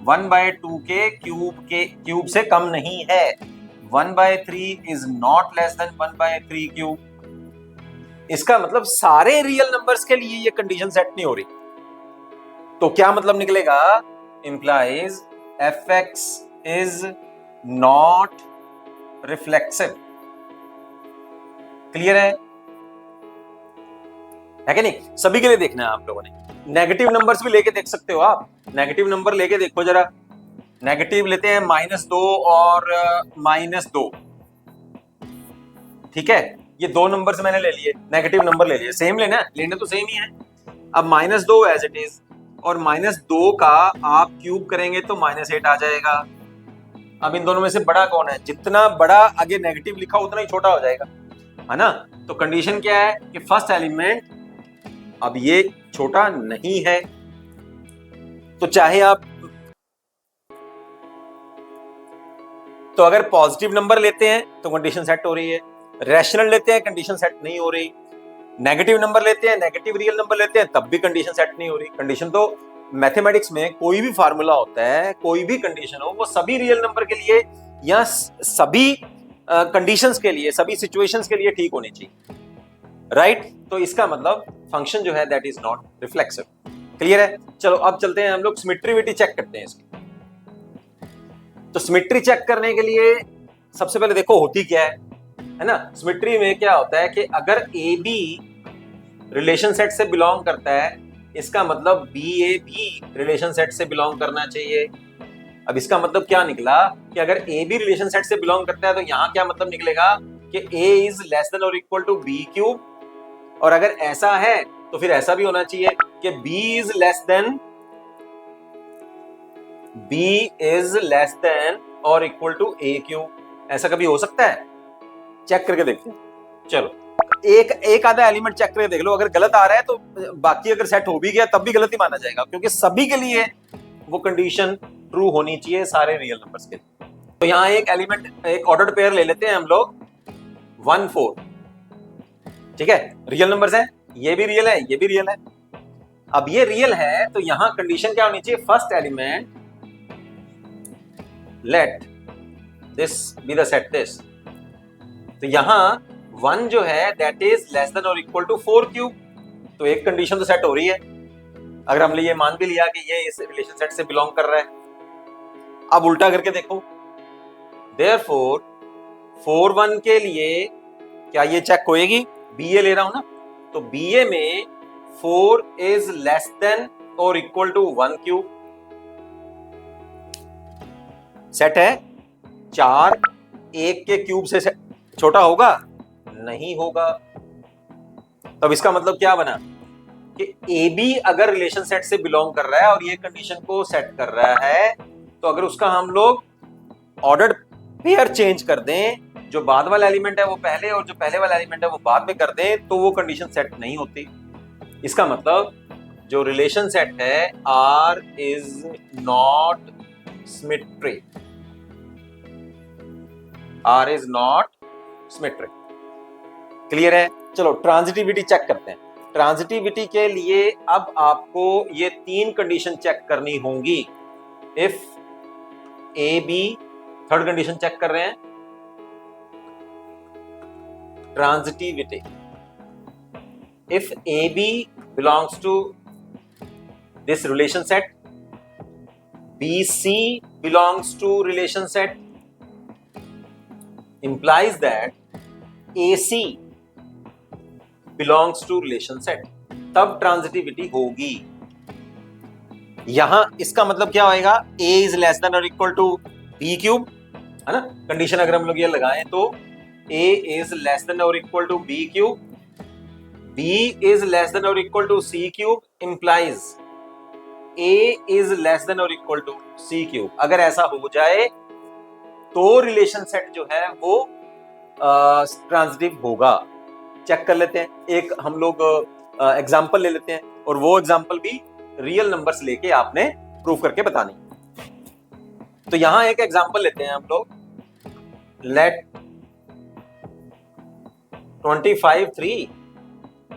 1/2 के क्यूब से कम नहीं है, 1/3 is not less than 1/3 cube. इसका मतलब सारे रियल नंबर्स के लिए ये कंडीशन सेट नहीं हो रही, तो क्या मतलब निकलेगा, implies fx is not reflexive. Clear है कि नहीं? सभी के लिए देखना है आप लोगों ने। नेगेटिव नंबर्स भी लेके देख सकते हो आप, नेगेटिव नंबर लेके देखो जरा। नेगेटिव लेते हैं -2 और -2, ठीक है, ये दो नंबर्स मैंने ले लिए, नेगेटिव नंबर ले लिए, सेम लेना है, लेने तो सेम ही है। अब -2 एज इट इज, और -2 का आप क्यूब करेंगे तो -8 आ जाएगा। अब इन दोनों में से बड़ा कौन है? जितना बड़ा आगे नेगेटिव लिखा उतना ही छोटा हो जाएगा, है ना। तो कंडीशन क्या है कि फर्स्ट एलिमेंट, अब ये छोटा नहीं है, तो चाहे आप, तो अगर पॉजिटिव नंबर लेते हैं तो कंडीशन सेट हो रही है, रैशनल लेते हैं कंडीशन सेट नहीं हो रही, नेगेटिव नंबर लेते हैं, नेगेटिव रियल नंबर लेते हैं, तब भी कंडीशन सेट नहीं हो रही। कंडीशन तो मैथमेटिक्स में कोई भी फार्मूला होता है, कोई भी कंडीशन हो, वो सभी रियल नंबर के लिए या सभी कंडीशंस के लिए, सभी सिचुएशंस के लिए ठीक होनी चाहिए, राइट। तो इसका मतलब फंक्शन जो है that is not reflexive. Clear है? चलो अब चलते हैं हम लोग सिमेट्रिविटी चेक करते हैं इसकी। तो सिमेट्री चेक करने के लिए सबसे पहले देखो होती क्या है ना। सिमेट्री में क्या होता है कि अगर ए बी रिलेशन सेट से बिलोंग करता है, इसका मतलब बी ए भी रिलेशन सेट से बिलोंग करना चाहिए। अब इसका मतलब क्या निकला कि अगर ए बी रिलेशन सेट से बिलोंग करता है तो यहां क्या मतलब निकलेगा कि ए इज लेस देन और इक्वल टू बी क्यूब, और अगर ऐसा है तो फिर ऐसा भी होना चाहिए कि बी इज लेस देन और इक्वल टू ए क्यूब। ऐसा कभी हो सकता है? चेक करके देखते हैं। चलो एक आधा एलिमेंट चेक करके देख लो, अगर गलत आ रहा है तो बाकी अगर सेट हो भी गया तब भी गलत ही माना जाएगा, क्योंकि सभी के लिए वो कंडीशन ट्रू होनी चाहिए सारे रियल नंबर्स के लिए। तो यहाँ एक एलिमेंट, एक ऑर्डर्ड पेयर ले लेते हैं हम लोग, 1 4, ठीक है, रियल नंबर्स हैं, ये भी रियल है, ये भी रियल है। अब ये रियल है तो यहां कंडीशन क्या होनी चाहिए, first element let this be the set this. तो यहां 1 जो है दैट इज लेस देन और इक्वल टू 4 क्यूब, तो एक कंडीशन तो सेट हो रही है। अगर हमने ये मान भी लिया कि ये इस रिलेशन सेट से बिलोंग कर रहा है, अब उल्टा करके देखो, देयरफॉर 4 1 के लिए क्या ये चेक होएगी? बीए ले रहा हूं ना, तो बीए में 4 इज लेस देन और इक्वल टू 1 क्यूब, सेट है। 4 1 के क्यूब से छोटा होगा? नहीं होगा। तब इसका मतलब क्या बना कि ए बी अगर रिलेशन सेट से बिलोंग कर रहा है और ये कंडीशन को सेट कर रहा है, तो अगर उसका हम लोग ऑर्डर्ड पेयर चेंज कर दें, जो बाद वाला एलिमेंट है वो पहले और जो पहले वाला एलिमेंट है वो बाद में कर दें, तो वो कंडीशन सेट नहीं होती। इसका मतलब जो रिलेशन सेट है R is not symmetric, R is not symmetric. Clear है? चलो ट्रांजिटिविटी चेक करते हैं। ट्रांजिटिविटी के लिए अब आपको ये 3 कंडीशन चेक करनी होंगी। If a b, third condition check कर रहे हैं, transitivity, if a b belongs to this relation set, b c belongs to relation set, implies that AC belongs to relation set, तब ट्रांजिटिविटी होगी। यहां इसका मतलब क्या होएगा, A इज लेस देन और इक्वल टू बी क्यूब, है ना। कंडीशन अगर हम लोग ये लगाएं तो A इज लेस देन और equal to B cube, B is less than और equal to C cube, implies A is less than और इक्वल टू सी क्यूब। अगर ऐसा हो जाए तो रिलेशन सेट जो है वो ट्रांजिटिव होगा। चेक कर लेते हैं, एक हम लोग एग्जांपल ले लेते हैं, और वो एग्जांपल भी रियल नंबर्स लेके आपने प्रूव करके बतानी। तो यहां एक एग्जांपल लेते हैं हम लोग, लेट 25 3,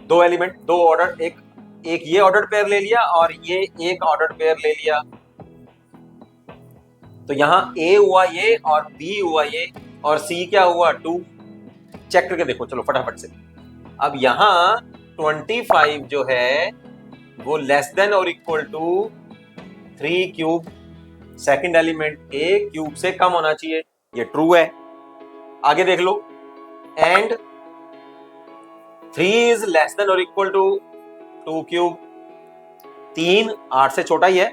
दो एलिमेंट, दो ऑर्डर, एक एक ये ऑर्डर्ड पेयर ले लिया और ये एक ऑर्डर्ड पेयर ले लिया, तो यहां ए हुआ ये और बी हुआ ये और सी क्या हुआ 2। चेक करके देखो चलो फटाफट से। अब यहां 25 जो है वो लेस देन और equal to 3 cube, second element a cube से कम होना चाहिए, ये ट्रू है। आगे देख लो, एंड 3 इज लेस देन और इक्वल टू 2 क्यूब, 3 8 से छोटा ही है,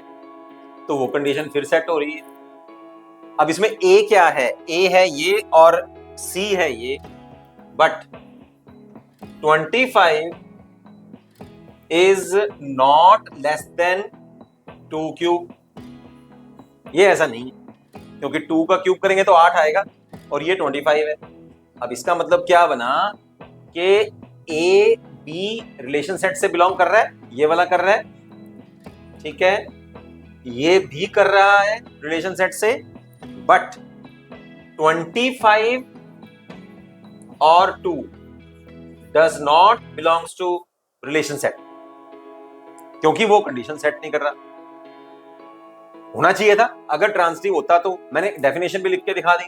तो वो कंडीशन फिर सेट हो रही है। अब इसमें ए क्या है, ए है ये और सी है ये, but 25 is not less than 2 cube, ये ऐसा नहीं है क्योंकि 2 का क्यूब करेंगे तो 8 आएगा और ये 25 है। अब इसका मतलब क्या बना कि ए बी रिलेशन सेट से बिलोंग कर रहा है, ये वाला कर रहा है, ठीक है, ये भी कर रहा है रिलेशन सेट से, बट 25 और 2 does not belongs to relation set, क्योंकि वो कंडीशन सेट नहीं कर रहा। होना चाहिए था, अगर ट्रांजिटिव होता तो मैंने डेफिनेशन भी लिख के दिखा दी।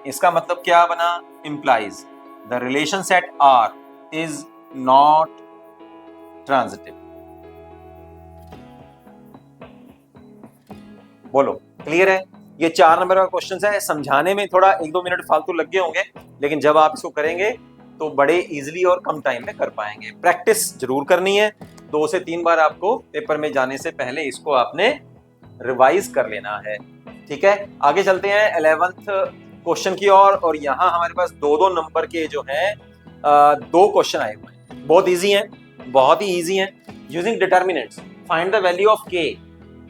इसका मतलब क्या बना, implies the relation set R is not transitive. बोलो क्लियर है? ये 4 नंबर का क्वेश्चन है, समझाने में थोड़ा 1-2 मिनट फालतू लग गए होंगे, लेकिन जब आप इसको करेंगे तो बड़े इजीली और कम टाइम में कर पाएंगे। प्रैक्टिस जरूर करनी है, 2 से 3 बार आपको पेपर में जाने से पहले इसको आपने रिवाइज कर लेना है, ठीक है। आगे चलते हैं 11th क्वेश्चन की ओर, और यहाँ हमारे पास 2-2 नंबर के जो है 2 क्वेश्चन आए हुए हैं। बहुत इजी हैं, बहुत ही इजी हैं। Using determinants find the value of K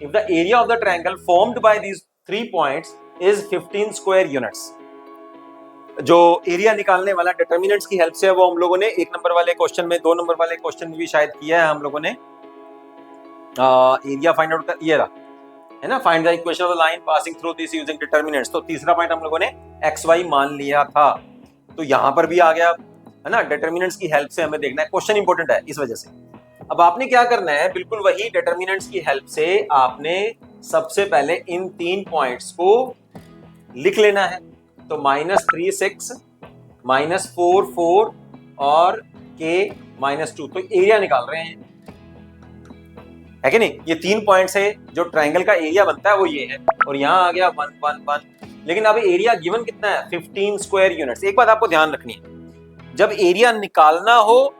if the area of the triangle formed by these 3 points is 15 square units. जो एरिया निकालने वाला डिटर्मिनेंट्स की हेल्प से है वो हम लोगों ने 1 नंबर वाले क्वेश्चन में, 2 नंबर वाले क्वेश्चन में भी शायद किया है हम लोगों ने। एरिया फाइंड आउट कर, ये रहा है ना, find the equation of the line passing through this using determinants. तो तीसरा पॉइंट हम लोगों ने एक्स वाई मान लिया था, तो यहां पर भी आ गया है ना, डिटर्मिनेंट्स की हेल्प से हमें देखना है, क्वेश्चन इंपॉर्टेंट है इस वजह से। अब आपने क्या करना है, बिल्कुल वही डिटर्मिनेंट्स की हेल्प से आपने सबसे पहले इन 3 पॉइंट्स को लिख लेना है। तो -3 6, -4 4 और k -2, तो एरिया निकाल रहे हैं, है कि नहीं। ये 3 पॉइंट से जो ट्रायंगल का एरिया बनता है वो ये है, और यहाँ आ गया 1 1 1। लेकिन अब एरिया गिवन कितना है, 15 स्क्वायर यूनिट्स। एक बात आपको ध्यान रखनी है, जब एरिया निकालना हो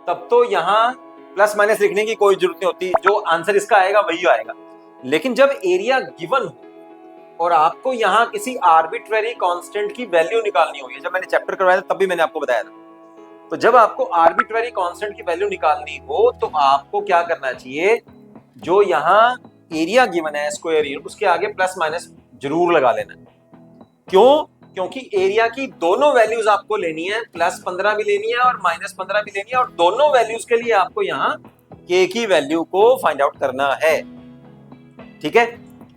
तब तो यहाँ प्लस माइनस लिखने की कोई जरूरत नहीं होती, जो आंसर इसका आएगा वही आएगा। लेकिन जब एरिया गिवन हो और आपको यहाँ किसी आर्बिट्रेरी कांस्टेंट की वैल्यू निकालनी हो, जब मैंने चैप्टर करवाया था तब भी मैंने आपको बताया था, तो जब आपको आर्बिट्रेरी कांस्टेंट की वैल्यू निकालनी हो तो आपको क्या करना चाहिए, जो यहाँ एरिया गिवन है स्क्वायर यूनिट, उसके आगे प्लस माइनस जरूर लगा लेना। क्यों? क्योंकि एरिया की दोनों वैल्यूज आपको लेनी है, +15 भी लेनी है और -15 भी लेनी है, और दोनों वैल्यूज के लिए आपको यहाँ k की वैल्यू को फाइंड आउट करना है, ठीक है।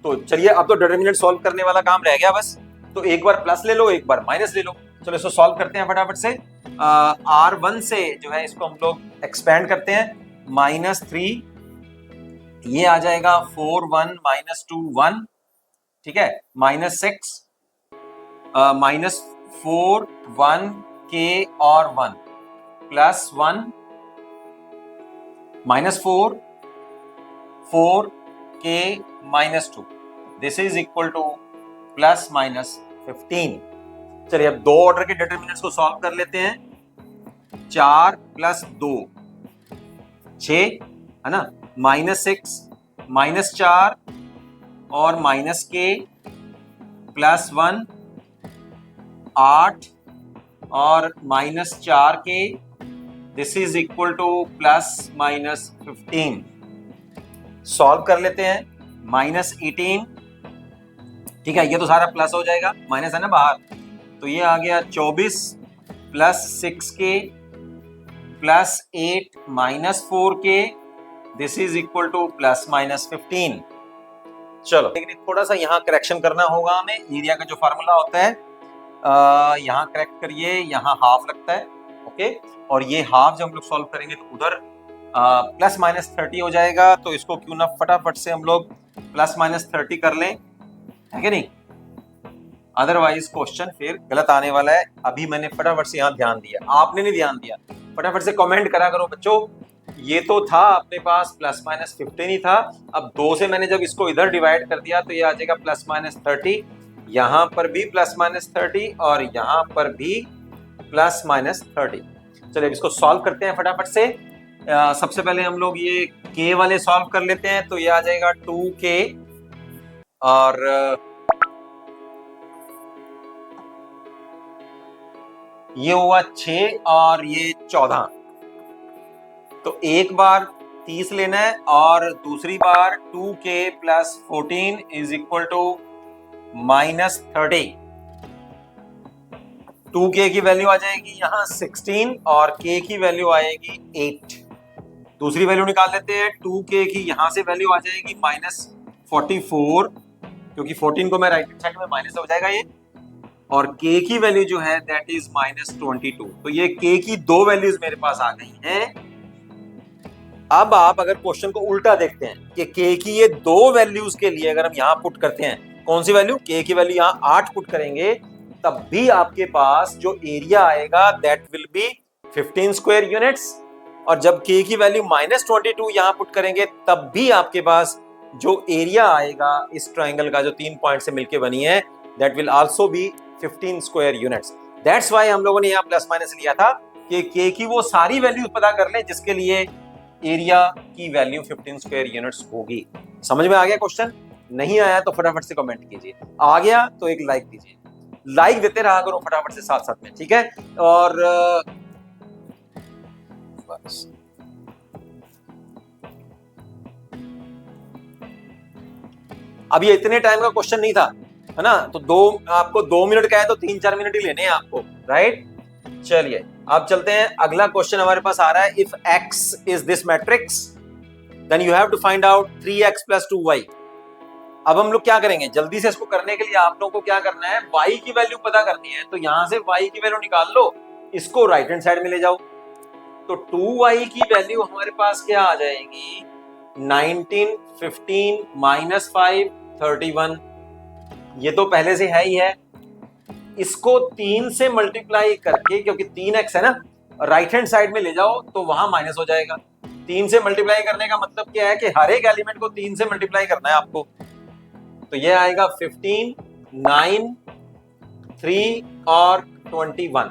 तो चलिए, अब तो डिटरमिनेंट सॉल्व करने वाला काम रह गया बस। तो एक बार प्लस ले लो, एक बार माइनस ले लो। चलो इसको सॉल्व करते हैं फटाफट से। R1 से जो है इसको हम लोग एक्सपेंड करते हैं, -3, ये आ जाएगा 4 1 -2 1, ठीक है, -6 -4 1 k और 1 +1 -4 4 k -2, this is equal to ±15। चलिए अब 2 ऑर्डर के डिटरमिनेंट्स को सॉल्व कर लेते हैं। 4 + 2 6 है ना, -6 -4 और -k +1 8 और -4k, this is equal to ±15। Solve कर लेते हैं। -18, ठीक है, ये तो सारा प्लस हो जाएगा, माइनस है ना बाहर, तो ये आ गया 24 + 6k +8 -4k, this is equal to ±15। चलो, लेकिन थोड़ा सा यहाँ करेक्शन करना होगा हमें। एरिया का जो फार्मूला होता है यहाँ करेक्ट करिए, यहाँ हाफ लगता है, ओके, और ये हाफ जब हम लोग सॉल्व करेंगे तो उधर प्लस माइनस 30 हो जाएगा, तो इसको क्यों ना फटाफट से हम लोग प्लस माइनस 30 कर लें, है कि नहीं? अदरवाइज क्वेश्चन फिर गलत आने वाला है। अभी मैंने फटाफट से यहाँ ध्यान दिया, आपने नहीं ध्यान दिया, फटाफट से कमेंट करा करो बच्चों। ये तो था अपने पास प्लस माइनस 15 ही था, अब 2 से मैंने जब इसको इधर डिवाइड कर दिया तो ये आ जाएगा प्लस माइनस 30, यहाँ पर भी प्लस माइनस 30 और यहाँ पर भी प्लस माइनस 30। चलिए इसको सॉल्व करते हैं फटाफट से। सबसे पहले हम लोग ये k वाले सॉल्व कर लेते हैं, तो ये आ जाएगा 2k और ये हुआ 6 और ये 14। तो एक बार 30 लेना है और दूसरी बार 2k plus 14 is equal to minus 30। 2k की वैल्यू आ जाएगी यहाँ 16 और k की वैल्यू आएगी 8। दूसरी वैल्यू निकाल लेते हैं, 2k की यहाँ से वैल्यू आ जाएगी माइनस 44, क्योंकि 14 को मैं राइट हैंड साइड में माइनस हो जाएगा ये, और k की वैल्यू जो है दैट इज माइनस 22। तो ये k की दो वैल्यूज मेरे पास आ गई हैं। अब आप अगर क्वेश्चन को उल्टा देखते हैं कि k की ये दो वैल्यूज के लिए अगर हम यहाँ पुट करते हैं, कौन सी वैल्यू, k की वैल्यू यहाँ 8 पुट करेंगे, तब भी आपके पास जो एरिया आएगा that will B 15 square units. और जब k की वैल्यू माइनस 22 यहाँ पुट करेंगे तब भी आपके पास जो एरिया आएगा इस ट्राइंगल का जो 3 पॉइंट से मिलकर बनी है that will also be 15 square units. That's why हम लोगों ने यहाँ प्लस माइनस लिया था कि k की वो सारी वैल्यूज पता कर लें जिसके लिए एरिया की वैल्यू 15 स्क्वायर यूनिट्स होगी। समझ में आ गया क्वेश्चन? नहीं आया तो फटाफट से कमेंट कीजिए, आ गया तो एक लाइक दीजिए, लाइक देते रहा करो फटाफट से साथ साथ में, ठीक है? और बस अब ये इतने टाइम का क्वेश्चन नहीं था, है ना? तो आपको 2 मिनट का है तो 3-4 मिनट ही लेने हैं आपको, राइट? चलिए अब चलते हैं, अगला क्वेश्चन हमारे पास आ रहा है, if x is this matrix then you have to find out 3x plus 2y। अब हम लोग क्या करेंगे, जल्दी से इसको करने के लिए आप लोगों को क्या करना है, y की वैल्यू पता करनी है, तो यहां से y की वैल्यू निकाल लो, इसको राइट हैंड साइड में ले जाओ, तो 2y की वैल्यू हमारे पास क्या आ जाएगी, 19, 15 माइनस 5 31। ये तो पहले से है ही है, इसको 3 से मल्टीप्लाई करके, क्योंकि 3x है ना, राइट हैंड साइड में ले जाओ तो वहां माइनस हो जाएगा। 3 से मल्टीप्लाई करने का मतलब क्या है कि हर एक एलिमेंट को 3 से मल्टीप्लाई करना है आपको, तो ये आएगा 15, 9, 3 और 21।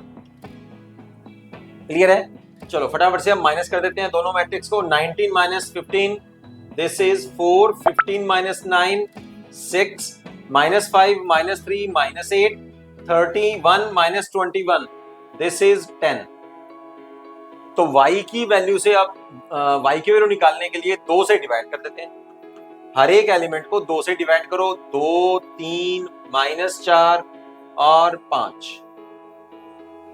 क्लियर है? चलो फटाफट से हम माइनस कर देते हैं दोनों मैट्रिक्स को। 19 minus 15 this is 4, 15 minus 9 6, minus 5 minus 3 minus 8, 31 minus 21 this is 10। तो y की वैल्यू से आप y की वैल्यू निकालने के लिए 2 से डिवाइड कर देते हैं, हर एक एलिमेंट को 2 से डिवाइड करो, 2, 3, माइनस 4 और 5,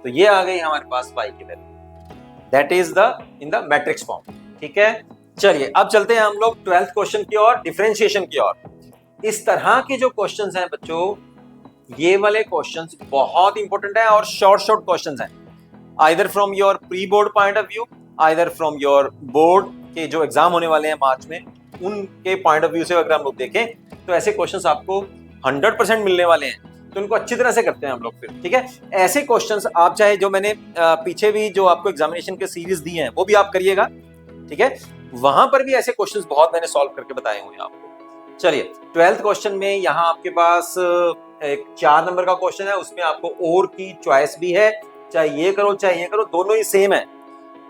तो ये आ गई हमारे पास y की value, that is the in the matrix form. ठीक है, चलिए अब चलते हैं हम लोग 12th क्वेश्चन की ओर, डिफरेंशिएशन की ओर। इस तरह के जो क्वेश्चंस हैं बच्चों, ये वाले क्वेश्चंस बहुत इंपॉर्टेंट है और शॉर्ट क्वेश्चंस हैं, either from your pre board point of view, either from your board के जो एग्जाम होने वाले हैं मार्च में, उनके पॉइंट ऑफ व्यू से अगर हम लोग देखें तो ऐसे क्वेश्चंस आपको 100% मिलने वाले हैं, तो उनको अच्छी तरह से करते हैं हम लोग फिर। ठीक है, ऐसे क्वेश्चंस आप चाहे जो मैंने पीछे भी जो आपको एग्जामिनेशन के सीरीज दी हैं वो भी आप करिएगा, ठीक है, वहां पर भी ऐसे क्वेश्चंस बहुत मैंने सॉल्व करके बताए हुए हैं आपको। चलिए 12th क्वेश्चन में यहाँ आपके पास एक 4 नंबर का क्वेश्चन है, उसमें आपको और की चॉइस भी है, चाहे ये करो चाहे ये करो, दोनों ही सेम है,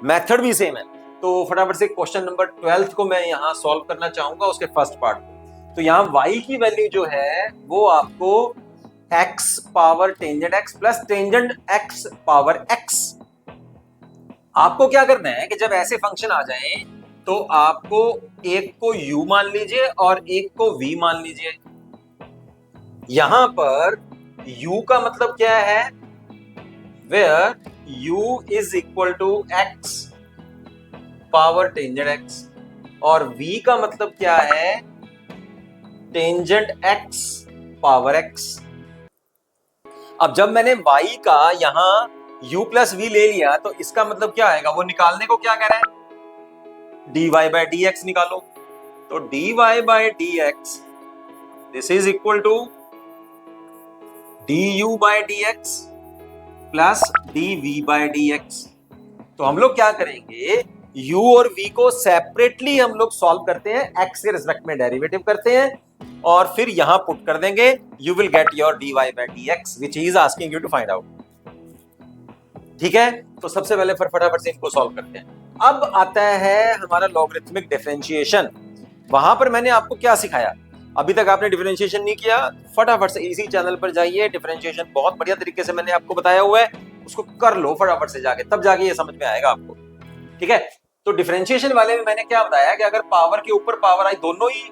मेथड भी सेम है। तो फटाफट से क्वेश्चन नंबर 12th को मैं यहाँ सॉल्व करना चाहूंगा, उसके फर्स्ट पार्ट को। तो यहाँ y की वैल्यू जो है वो आपको x power tangent x plus tangent x power x। आपको क्या करना है कि जब ऐसे फंक्शन आ जाए तो आपको एक को u मान लीजिए और एक को v मान लीजिए। यहां पर u का मतलब क्या है, where u is equal to x power tangent x, और v का मतलब क्या है, टेंजेंट x पावर x। अब जब मैंने y का यहां u प्लस v ले लिया तो इसका मतलब क्या आएगा, वो निकालने को क्या कह रहा है, d y by d x निकालो। तो d y by d x this is equal to d u by d x plus d v by d x. तो हम लोग क्या करेंगे, u और v को सेपरेटली हम लोग सॉल्व करते हैं, x के रिस्पेक्ट में डेरिवेटिव करते हैं और फिर यहां पुट कर देंगे, you will get your dy by dx which he is asking you to find out। ठीक है, तो सबसे पहले फटाफट से इनको सॉल्व करते हैं। अब आता है हमारा लॉगरिथमिक डिफरेंशिएशन। वहां पर मैंने आपको क्या सिखाया, अभी तक आपने डिफरेंशिएशन नहीं किया, फटाफट से इसी चैनल पर जाइए, डिफरेंशिएशन बहुत बढ़िया तरीके से मैंने आपको बताया हुआ है, उसको कर लो फटाफट से जाके, तब जाके ये समझ में आएगा आपको। ठीक है, तो डिफरेंशिएशन वाले में मैंने क्या बताया कि अगर पावर के ऊपर पावर आई दोनों ही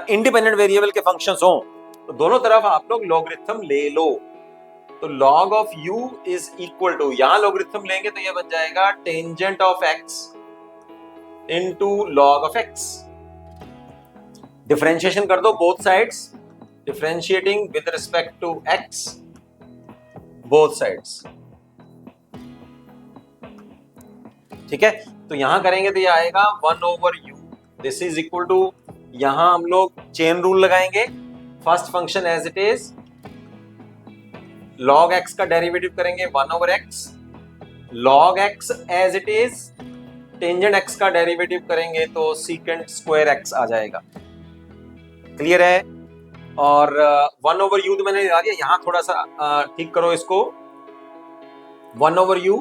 इंडिपेंडेंट वेरिएबल के फंक्शंस हो तो दोनों तरफ आप लोग लॉगरिथम ले लो। तो log of u is equal to, यहां लॉगरिथम लेंगे तो ये बन जाएगा tangent of x into log of x। Differentiation कर दो both sides, differentiating with respect to x both sides. ठीक है, तो यहां करेंगे तो ये आएगा 1/u, this is equal to, यहां हम लोग चेन रूल लगाएंगे, first function as it is, log x का डेरिवेटिव करेंगे 1/x, log x as it is, tangent x का डेरिवेटिव करेंगे तो सीकेंट स्क्वायर x आ जाएगा। क्लियर है, और 1/u तो मैंने लगा दिया, यहां थोड़ा सा ठीक करो इसको, 1/u,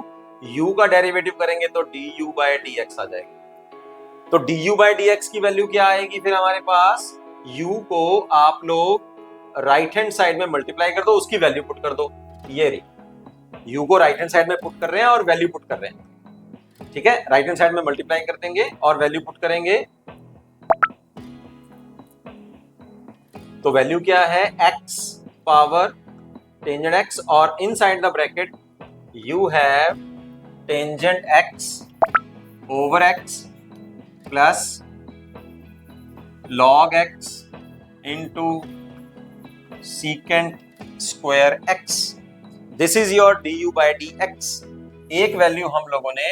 u का डेरिवेटिव करेंगे तो du बाय dx आ जाएगा। तो du बाय dx की वैल्यू क्या आएगी फिर हमारे पास, u को आप लोग राइट हैंड साइड में मल्टीप्लाई कर दो, उसकी वैल्यू पुट कर दो, ये रही, u को राइट हैंड साइड में पुट कर रहे हैं और वैल्यू पुट कर रहे हैं। ठीक है, राइट हैंड साइड में मल्टीप्लाई कर देंगे और वैल्यू पुट करेंगे, तो वैल्यू क्या है, x पावर टेंजेंट x, और inside the bracket you have tangent x over x plus log x into secant square x, this is your du by dx। एक वैल्यू हम लोगों ने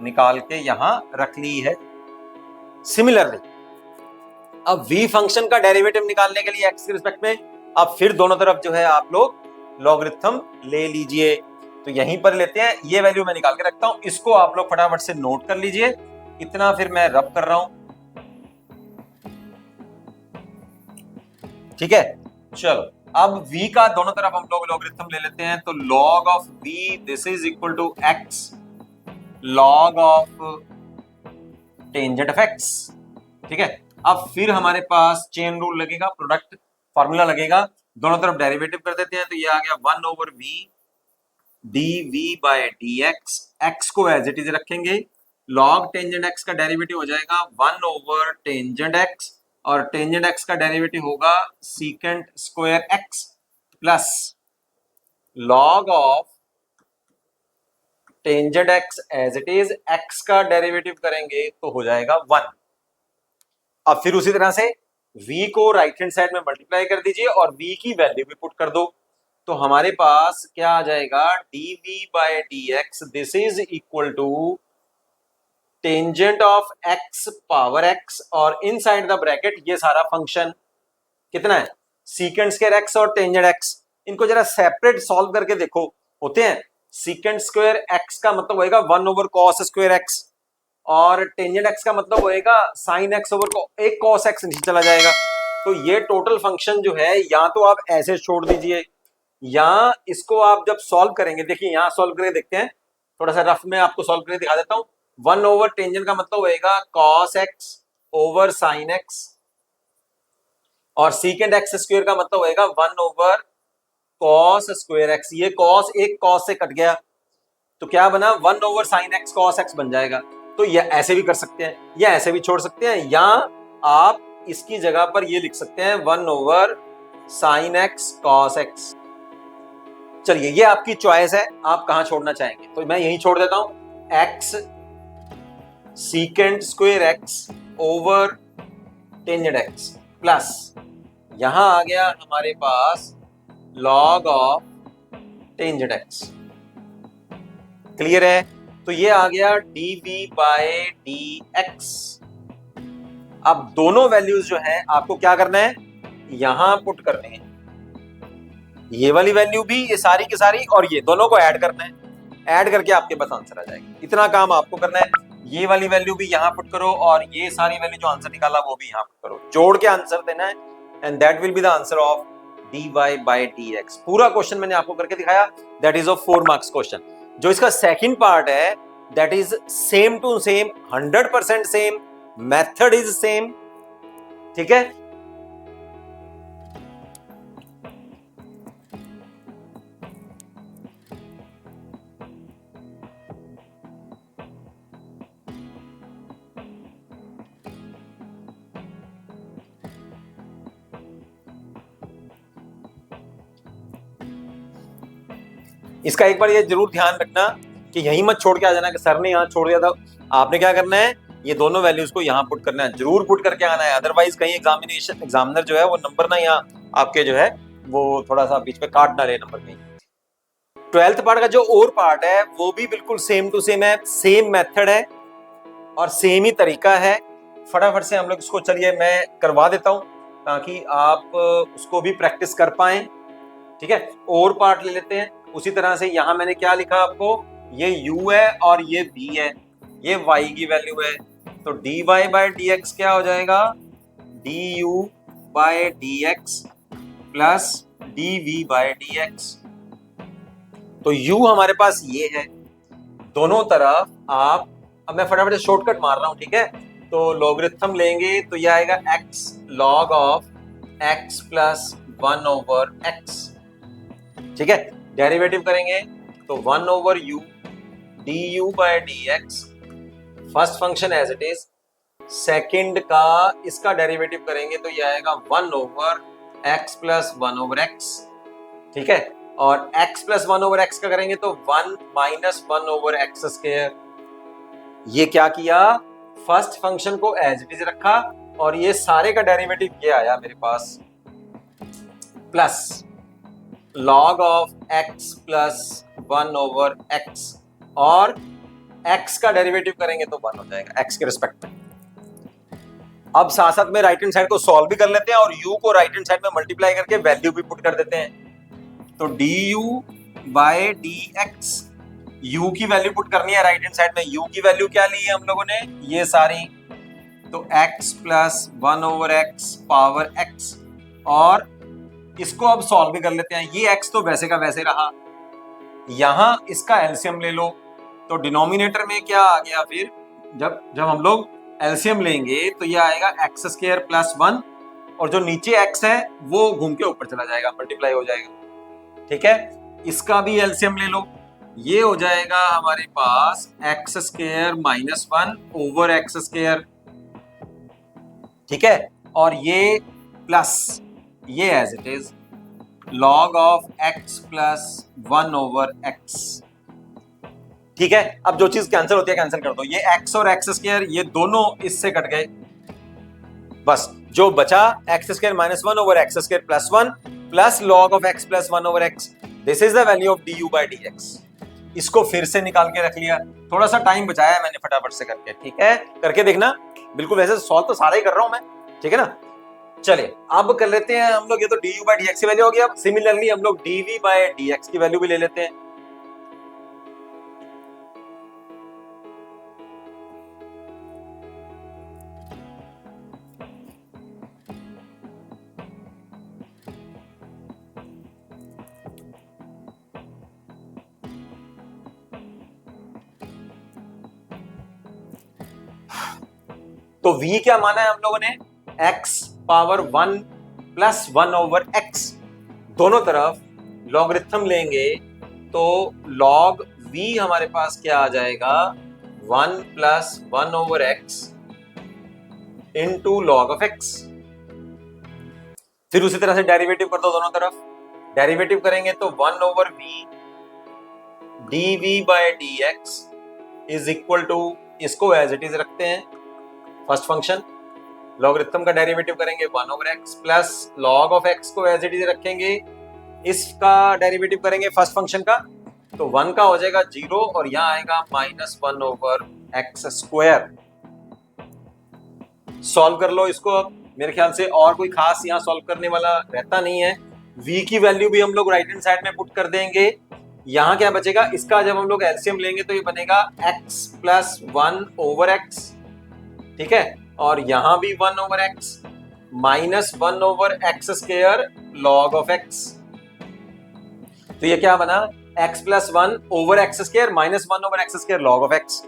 निकाल के यहां रख ली है। सिमिलरली अब v फंक्शन का डेरिवेटिव निकालने के लिए x के रिस्पेक्ट में अब फिर दोनों तरफ जो है आप लोग लॉगरिथम ले लीजिए। तो यहीं पर लेते हैं, ये वैल्यू मैं निकाल के रखता हूं, इसको आप लोग फटाफट से नोट कर लीजिए, इतना फिर मैं रब कर रहा हूं। ठीक है, चलो अब v का दोनों तरफ हम लोग लॉगरिथम ले लेते हैं, तो log of v this is equal to x log of tangent of x। ठीक है, अब फिर हमारे पास चेन रूल लगेगा, प्रोडक्ट फार्मूला लगेगा, दोनों तरफ डेरिवेटिव कर देते हैं, तो ये आ गया 1/v dv by dx, x को एज इट इज रखेंगे, log टेंजेंट x का डेरिवेटिव हो जाएगा 1/टेंजेंट x, और टेंजेंट x का डेरिवेटिव होगा secant square x plus log of tangent x as it is, x का डेरिवेटिव करेंगे तो हो जाएगा 1। अब फिर उसी तरह से v को राइट हैंड साइड में मल्टीप्लाई कर दीजिए और v की वैल्यू भी पुट कर दो, तो हमारे पास क्या आ जाएगा, dv by dx this is equal to tangent of x power x, और इनसाइड द ब्रैकेट ये सारा फंक्शन कितना है, सीकेंट स्क्वायर x और टेंजेंट x, इनको जरा सेपरेट सॉल्व करके देखो, होते हैं, सीकेंट स्क्वायर x का मतलब होएगा 1/cos स्क्वायर x, और टेंजेंट x का मतलब होएगा sin x ओवर एक cos x नीचे चला जाएगा। तो ये टोटल फंक्शन जो है या तो आप ऐसे छोड़ दीजिए, या इसको आप जब सॉल्व करेंगे, देखिए यहां सॉल्व करके देखते हैं, थोड़ा सा रफ में आपको सॉल्व करके दिखा देता हूं। 1/टेंजेंट का मतलब होएगा cos x over sin x, और सीकेंट x स्क्वायर का मतलब होएगा 1/cos स्क्वायर x, ये cos एक cos से कट गया तो क्या बना, 1/sin x cos x बन जाएगा। तो ये ऐसे भी कर सकते हैं या ऐसे भी छोड़ सकते हैं, या आप इसकी जगह पर ये लिख सकते हैं 1/sin x cos x। चलिए ये आपकी चॉइस है, आप कहां छोड़ना चाहेंगे, तो मैं यही छोड़ देता हूं, x secant square x over tangent x plus यहां आ गया हमारे पास log of tangent x। Clear है, तो ये आ गया dv बाय dx अब दोनों वैल्यूज जो है आपको क्या करना है, यहां पुट करने हैं, ये वाली वैल्यू भी, ये सारी की सारी, और ये दोनों को ऐड करना है, ऐड करके आपके पास आंसर आ जाएगा। इतना काम आपको करना है, ये वाली वैल्यू भी यहां पुट करो और ये सारी वैल्यू जो आंसर निकाला वो भी यहां पुट करो, जोड़ के आंसर देना है, and that will be the answer of dy by dx। पूरा क्वेश्चन मैंने आपको करके दिखाया, that is of 4 marks question. जो इसका सेकंड पार्ट है that is same to same, 100% same, method is same, ठीक है। इसका एक बार ये जरूर ध्यान रखना कि यहीं मत छोड़ के आ जाना कि सर ने यहाँ छोड़ दिया था। आपने क्या करना है, ये दोनों वैल्यूज को यहाँ पुट करना है, जरूर पुट करके आना है, अदरवाइज कहीं एग्जामिनर जो है वो नंबर ना यहाँ आपके जो है वो थोड़ा सा बीच में काट ना ले नंबर कहीं। 12th पार्ट का जो और पार्ट है वो भी बिल्कुल सेम टू सेम है, सेम मेथड है और सेम ही तरीका है। फटाफट से हम लोग इसको, चलिए मैं करवा देता हूं ताकि आप उसको भी प्रैक्टिस कर पाए, ठीक है। और पार्ट ले लेते हैं उसी तरह से। यहां मैंने क्या लिखा आपको, ये u है और ये v है, ये y की वैल्यू है, तो dy by dx क्या हो जाएगा, du by dx plus dv by dx। तो u हमारे पास ये है, दोनों तरफ आप, अब मैं फटाफट से शॉर्टकट मार रहा हूं, ठीक है। तो लॉगरिथम लेंगे तो ये आएगा x log of x plus 1 over x, ठीक है। डेरिवेटिव करेंगे तो 1 over u du by dx, first function as it is, second का इसका डेरिवेटिव करेंगे तो ये आएगा 1 over x plus 1 over x, ठीक है। और x प्लस 1 ओवर x का करेंगे तो 1 माइनस 1 ओवर x स्क्वायर। ये क्या किया, फर्स्ट फंक्शन को एज इट इज रखा और ये सारे का डेरिवेटिव ये आया मेरे पास, plus log of x plus 1 over x, और x का डेरिवेटिव करेंगे तो 1 हो जाएगा x के रिस्पेक्ट में। अब साथ साथ में राइट हैंड साइड को सॉल्व भी कर लेते हैं और u को राइट हैंड साइड में मल्टीप्लाई करके वैल्यू भी पुट कर देते हैं। तो du बाय dx, u की वैल्यू पुट करनी है राइट हैंड साइड में। u की वैल्यू क्या ली है हम लोगों ने, ये सारी, तो x plus 1 over x power x, और इसको अब सॉल्व भी कर लेते हैं। ये x तो वैसे का वैसे रहा, यहां इसका एलसीएम ले लो तो डिनोमिनेटर में क्या आ गया, फिर जब हम लोग एलसीएम लेंगे तो ये आएगा एक्स स्क्वायर प्लस 1, और जो नीचे x है वो घूम के ऊपर चला जाएगा, मल्टीप्लाई हो जाएगा, ठीक है। इसका भी एलसीएम ले लो, ये हो जाएगा हमारे पास X square minus 1 over X square, ठीक है। और ये प्लस ये as it is log of x plus 1 over x, ठीक है। अब जो चीज कैंसिल होती है कैंसिल कर दो, ये x और x स्क्वायर ये दोनों इससे कट गए, बस जो बचा x square minus 1 over x square plus 1 plus log of x plus 1 over x, this is the value of du by dx। इसको फिर से निकाल के रख लिया, थोड़ा सा टाइम बचाया मैंने फटाफट से करके, ठीक है। करके देखना, बिल्कुल वैसे सॉल्व तो सारा ही कर रहा हूं मैं, ठीक है ना। चलिए अब कर लेते हैं हम लोग, ये तो du बाय dx की वैल्यू हो गई। अब सिमिलरली हम लोग dv बाय dx की वैल्यू भी ले लेते हैं। तो v क्या माना है हम लोगों ने, x power 1 plus 1 over x, दोनों तरफ लॉगरिथम लेंगे तो log v हमारे पास क्या आ जाएगा, 1 plus 1 over x into log of x। फिर उसी तरह से डेरिवेटिव कर दो दोनों तरफ, डेरिवेटिव करेंगे तो 1 over v dv by dx is equal to, इसको एज इट इज रखते हैं फर्स्ट फंक्शन, लॉगरिथम का डेरिवेटिव करेंगे 1 over x plus log of x को एज इट इज रखेंगे, इसका डेरिवेटिव करेंगे फर्स्ट फंक्शन का, तो 1 का हो जाएगा 0 और यहाँ आएगा minus 1 over x square. Solve कर लो इसको। अब मेरे ख्याल से और कोई खास यहाँ सॉल्व करने वाला रहता नहीं है। v की वैल्यू भी हम लोग राइट हैंड साइड में पुट कर देंगे। यहाँ क्या बचेगा, इसका जब हम लोग एलसीएम लेंगे तो ये बनेगा x प्लस 1 ओवर एक्स, ठीक है, और यहाँ भी 1 over x minus 1 over X square log of x. तो ये क्या बना, x plus 1 over X square minus 1 over X square log of x.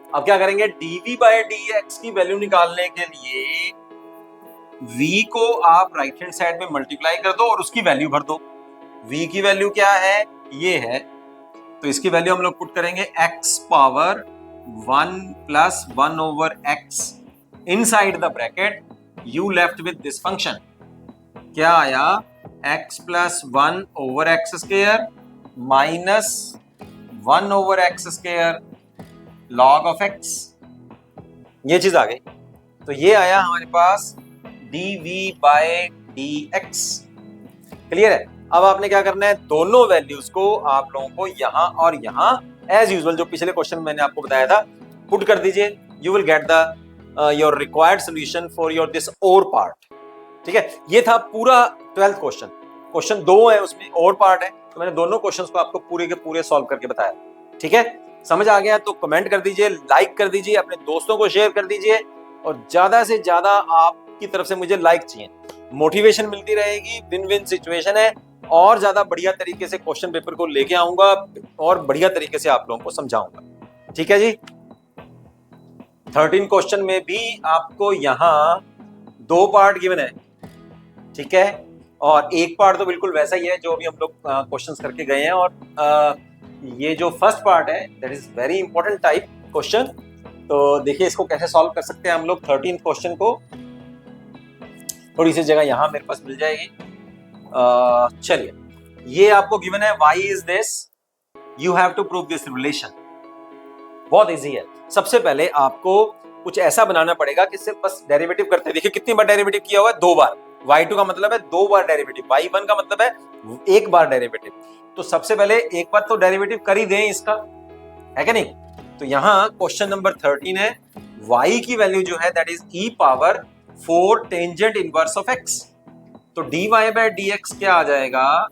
अब क्या करेंगे, dv बाय dx की वैल्यू निकालने के लिए v को आप राइट हैंड साइड में मल्टीप्लाई कर दो और उसकी वैल्यू भर दो। v की वैल्यू क्या है, ये है, तो इसकी वैल्यू हम लोग पुट करेंगे x power 1 plus 1 over x inside the bracket you left with this function. क्या आया, x plus 1 over X square minus 1 over X square log of x, ये चीज आ गई। तो ये आया हमारे पास dv बाय dx। क्लियर है। अब आपने क्या करना है, दोनों वैल्यूज को आप लोगों को यहां और यहां एज यूजुअल जो पिछले क्वेश्चन मैंने आपको बताया था पुट कर दीजिए। You will get the your required solution for your this और पार्ट। ठीक है, ये था पूरा 12th क्वेश्चन। क्वेश्चन 2 है, उसमें और पार्ट है, तो मैंने दोनों क्वेश्चंस को आपको पूरे के पूरे सॉल्व करके बताया। ठीक है, समझ आ गया तो कमेंट कर दीजिए, लाइक कर दीजिए, अपने दोस्तों को शेयर कर दीजिए, और ज्यादा से ज्यादा आपकी तरफ से मुझे लाइक चाहिए, मोटिवेशन मिलती रहेगी। विन विन सिचुएशन है, और ज्यादा बढ़िया तरीके से क्वेश्चन पेपर को लेके आऊंगा और बढ़िया तरीके से आप लोगों को समझाऊंगा। ठीक है जी। 13 क्वेश्चन में भी आपको यहाँ 2 पार्ट गिवन है, ठीक है, और एक पार्ट तो बिल्कुल वैसा ही है जो अभी हम लोग क्वेश्चंस करके गए हैं। और ये जो फर्स्ट पार्ट है that is very important type question. तो देखिए इसको कैसे सॉल्व कर सकते हैं हम लोग। 13 क्वेश्चन को थोड़ी सी जगह यहाँ मेरे पास मिल जाएगी। चलिए, ये आपको गिवन है y is this, you have to prove this relation. बहुत इजी है। सबसे पहले आपको कुछ ऐसा बनाना पड़ेगा कि सिर्फ बस डेरिवेटिव करते, देखिए कितनी बार डेरिवेटिव किया हुआ है, 2 बार। y2 का मतलब है 2 बार डेरिवेटिव, y1 का मतलब है 1 बार डेरिवेटिव। तो सबसे पहले एक बार तो डेरिवेटिव कर ही दें इसका, है कि नहीं। तो यहाँ क्वेश्चन नंबर 13 है, y की वैल्यू जो है that is e power 4 tangent inverse of x। तो dy बाय dx क्या आ जाएगा,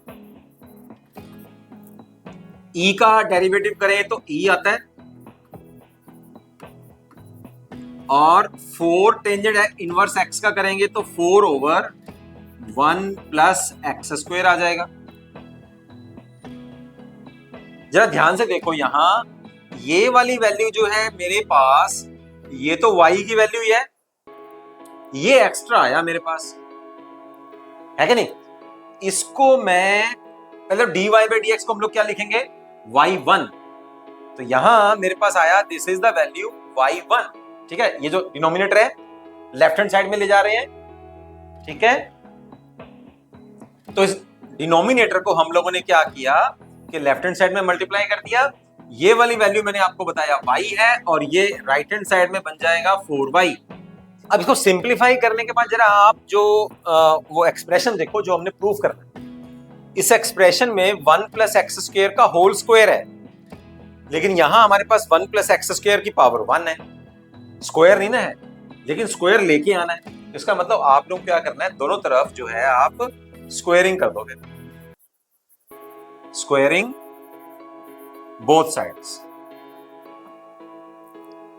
e का डेरिवेटिव करें तो e आता है, और 4 टेंजेंट इनवर्स x का करेंगे तो 4 ओवर 1 प्लस एक्स स्क्वायर आ जाएगा। जरा ध्यान से देखो, यहां ये वाली वैल्यू जो है मेरे पास, ये तो y की वैल्यू ही है, ये एक्स्ट्रा आया मेरे पास, है कि नहीं। इसको मैं मतलब dy बाय dx को हम लोग क्या लिखेंगे, y1। तो यहां मेरे पास आया this is the value y1। ठीक है, ये जो डिनोमिनेटर है लेफ्ट हैंड साइड में ले जा रहे हैं, ठीक है। तो इस डिनोमिनेटर को हम लोगों ने क्या किया कि लेफ्ट हैंड साइड में मल्टीप्लाई कर दिया। ये वाली वैल्यू मैंने आपको बताया y है, और ये राइट हैंड साइड में बन जाएगा 4y। अब इसको सिंप्लीफाई करने के बाद जरा आप जो वो एक्सप्रेशन देखो जो हमने प्रूव करना है। इस एक्सप्रेशन में 1 प्लस एक्स स्क्वायर का होल स्क्वायर है, लेकिन यहां हमारे पास 1 प्लस एक्स स्क्वायर की पावर 1 है, स्क्वायर नहीं ना है, लेकिन स्क्वायर लेके आना है। इसका मतलब आप लोग क्या करना है, दोनों तरफ जो है आप स्क्वायरिंग कर दोगे, स्क्वायरिंग बोथ साइड्स।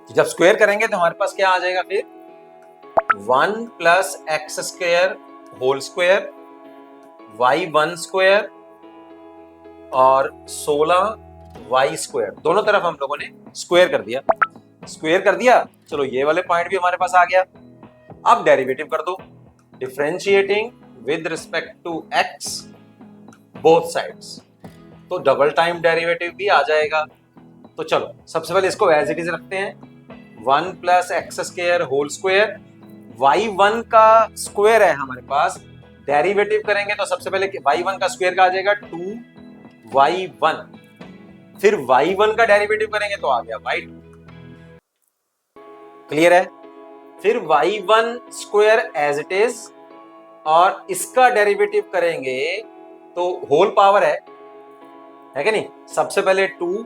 जब स्क्वायर करेंगे तो हमारे पास क्या आ जाएगा, फिर 1 plus x square whole square y1 square और 16y स्क्वायर, दोनों तरफ हम लोगों ने स्क्वायर कर दिया। स्क्वायर कर दिया, चलो ये वाले पॉइंट भी हमारे पास आ गया। अब डेरिवेटिव कर दो, differentiating with respect to x both sides, तो डबल टाइम डेरिवेटिव भी आ जाएगा। तो चलो सबसे पहले इसको एज इट इज रखते हैं, 1 plus x square whole square, y1 का स्क्वायर है हमारे पास, डेरिवेटिव करेंगे तो सबसे पहले y1 का स्क्वायर का आ जाएगा 2y1, फिर y1 का डेरिवेटिव करेंगे तो आ गया y2। क्लियर है। फिर y1 square as it is, और इसका डेरिवेटिव करेंगे तो होल पावर है कि नहीं। सबसे पहले 2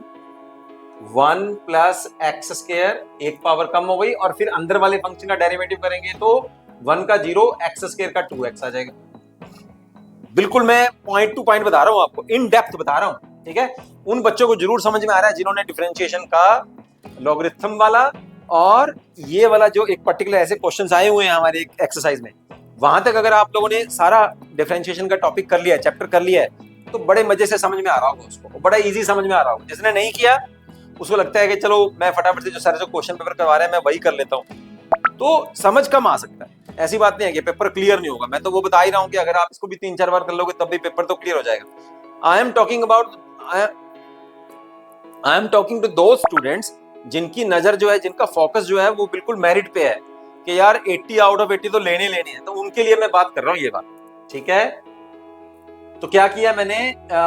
1 प्लस एक्स स्क्वायर, एक पावर कम हो गई, और फिर अंदर वाले फंक्शन का डेरिवेटिव करेंगे तो 1 का 0, एक्स स्क्वायर का 2x आ जाएगा। बिल्कुल मैं पॉइंट टू पॉइंट बता रहा हूं आपको, इन डेप्थ बता रहा हूं, ठीक है। उन बच्चों को जरूर समझ में आ रहा है जिन्होंने डिफरेंशिएशन का लॉगरिथम वाला और ये वाला जो एक पर्टिकुलर ऐसे क्वेश्चंस आए हुए हैं हमारे एक एक्सरसाइज में, वहां तक अगर आप लोगों ने सारा डिफरेंशिएशन का टॉपिक कर लिया है, चैप्टर कर लिया है, तो बड़े मजे से समझ में आ रहा होगा उसको, बड़ा इजी समझ में आ रहा होगा। जिसने नहीं किया उसको लगता है कि चलो मैं फटाफट से जो सारे जो क्वेश्चन पेपर करवा रहे हैं मैं वही कर लेता हूँ, तो समझ कम आ सकता है। ऐसी बात नहीं है कि पेपर क्लियर नहीं होगा, मैं तो वो बता ही रहा हूँ कि अगर आप इसको भी 3-4 बार कर लोगे तब भी पेपर तो क्लियर हो जाएगा। I am talking to those students जिनकी नजर जो है, जिनका फोकस जो है वो बिल्कुल मेरिट पे है कि यार 80 आउट ऑफ 80 तो लेने हैं, तो उनके लिए मैं बात कर रहा हूँ ये बात, ठीक है। तो क्या किया मैंने,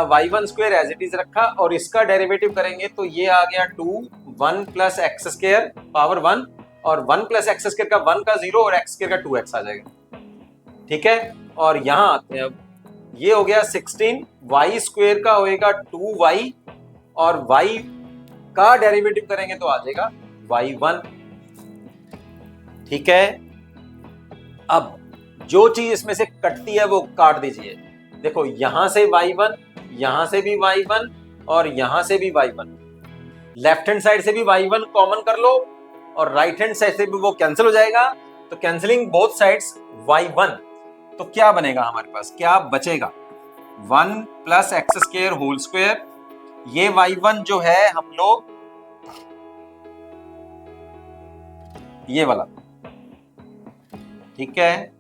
y1 square as it is रखा और इसका डेरिवेटिव करेंगे तो ये आ गया 2, 1 प्लस एक्स स्क्वायर पावर 1, और 1 प्लस एक्स स्क्वायर का 1 का 0 और एक्स स्क्वायर का 2x आ जाएगा, ठीक है। और यहां आते हैं, ये हो गया 16, y स्क्वायर का होएगा 2y, और y का डेरिवेटिव करेंगे तो आ जाएगा y1, ठीक है। अब जो चीज इसमें से कटती है वो काट दीजिए। देखो यहां से y1, यहां से भी y1 और यहां से भी y1, लेफ्ट हैंड साइड से भी y1 कॉमन कर लो और राइट हैंड साइड से भी वो कैंसिल हो जाएगा, तो कैंसिलिंग बोथ साइड्स y1, तो क्या बनेगा हमारे पास, क्या बचेगा, 1 plus x square whole square, ये y1 जो है हम लोग ये वाला, ठीक है,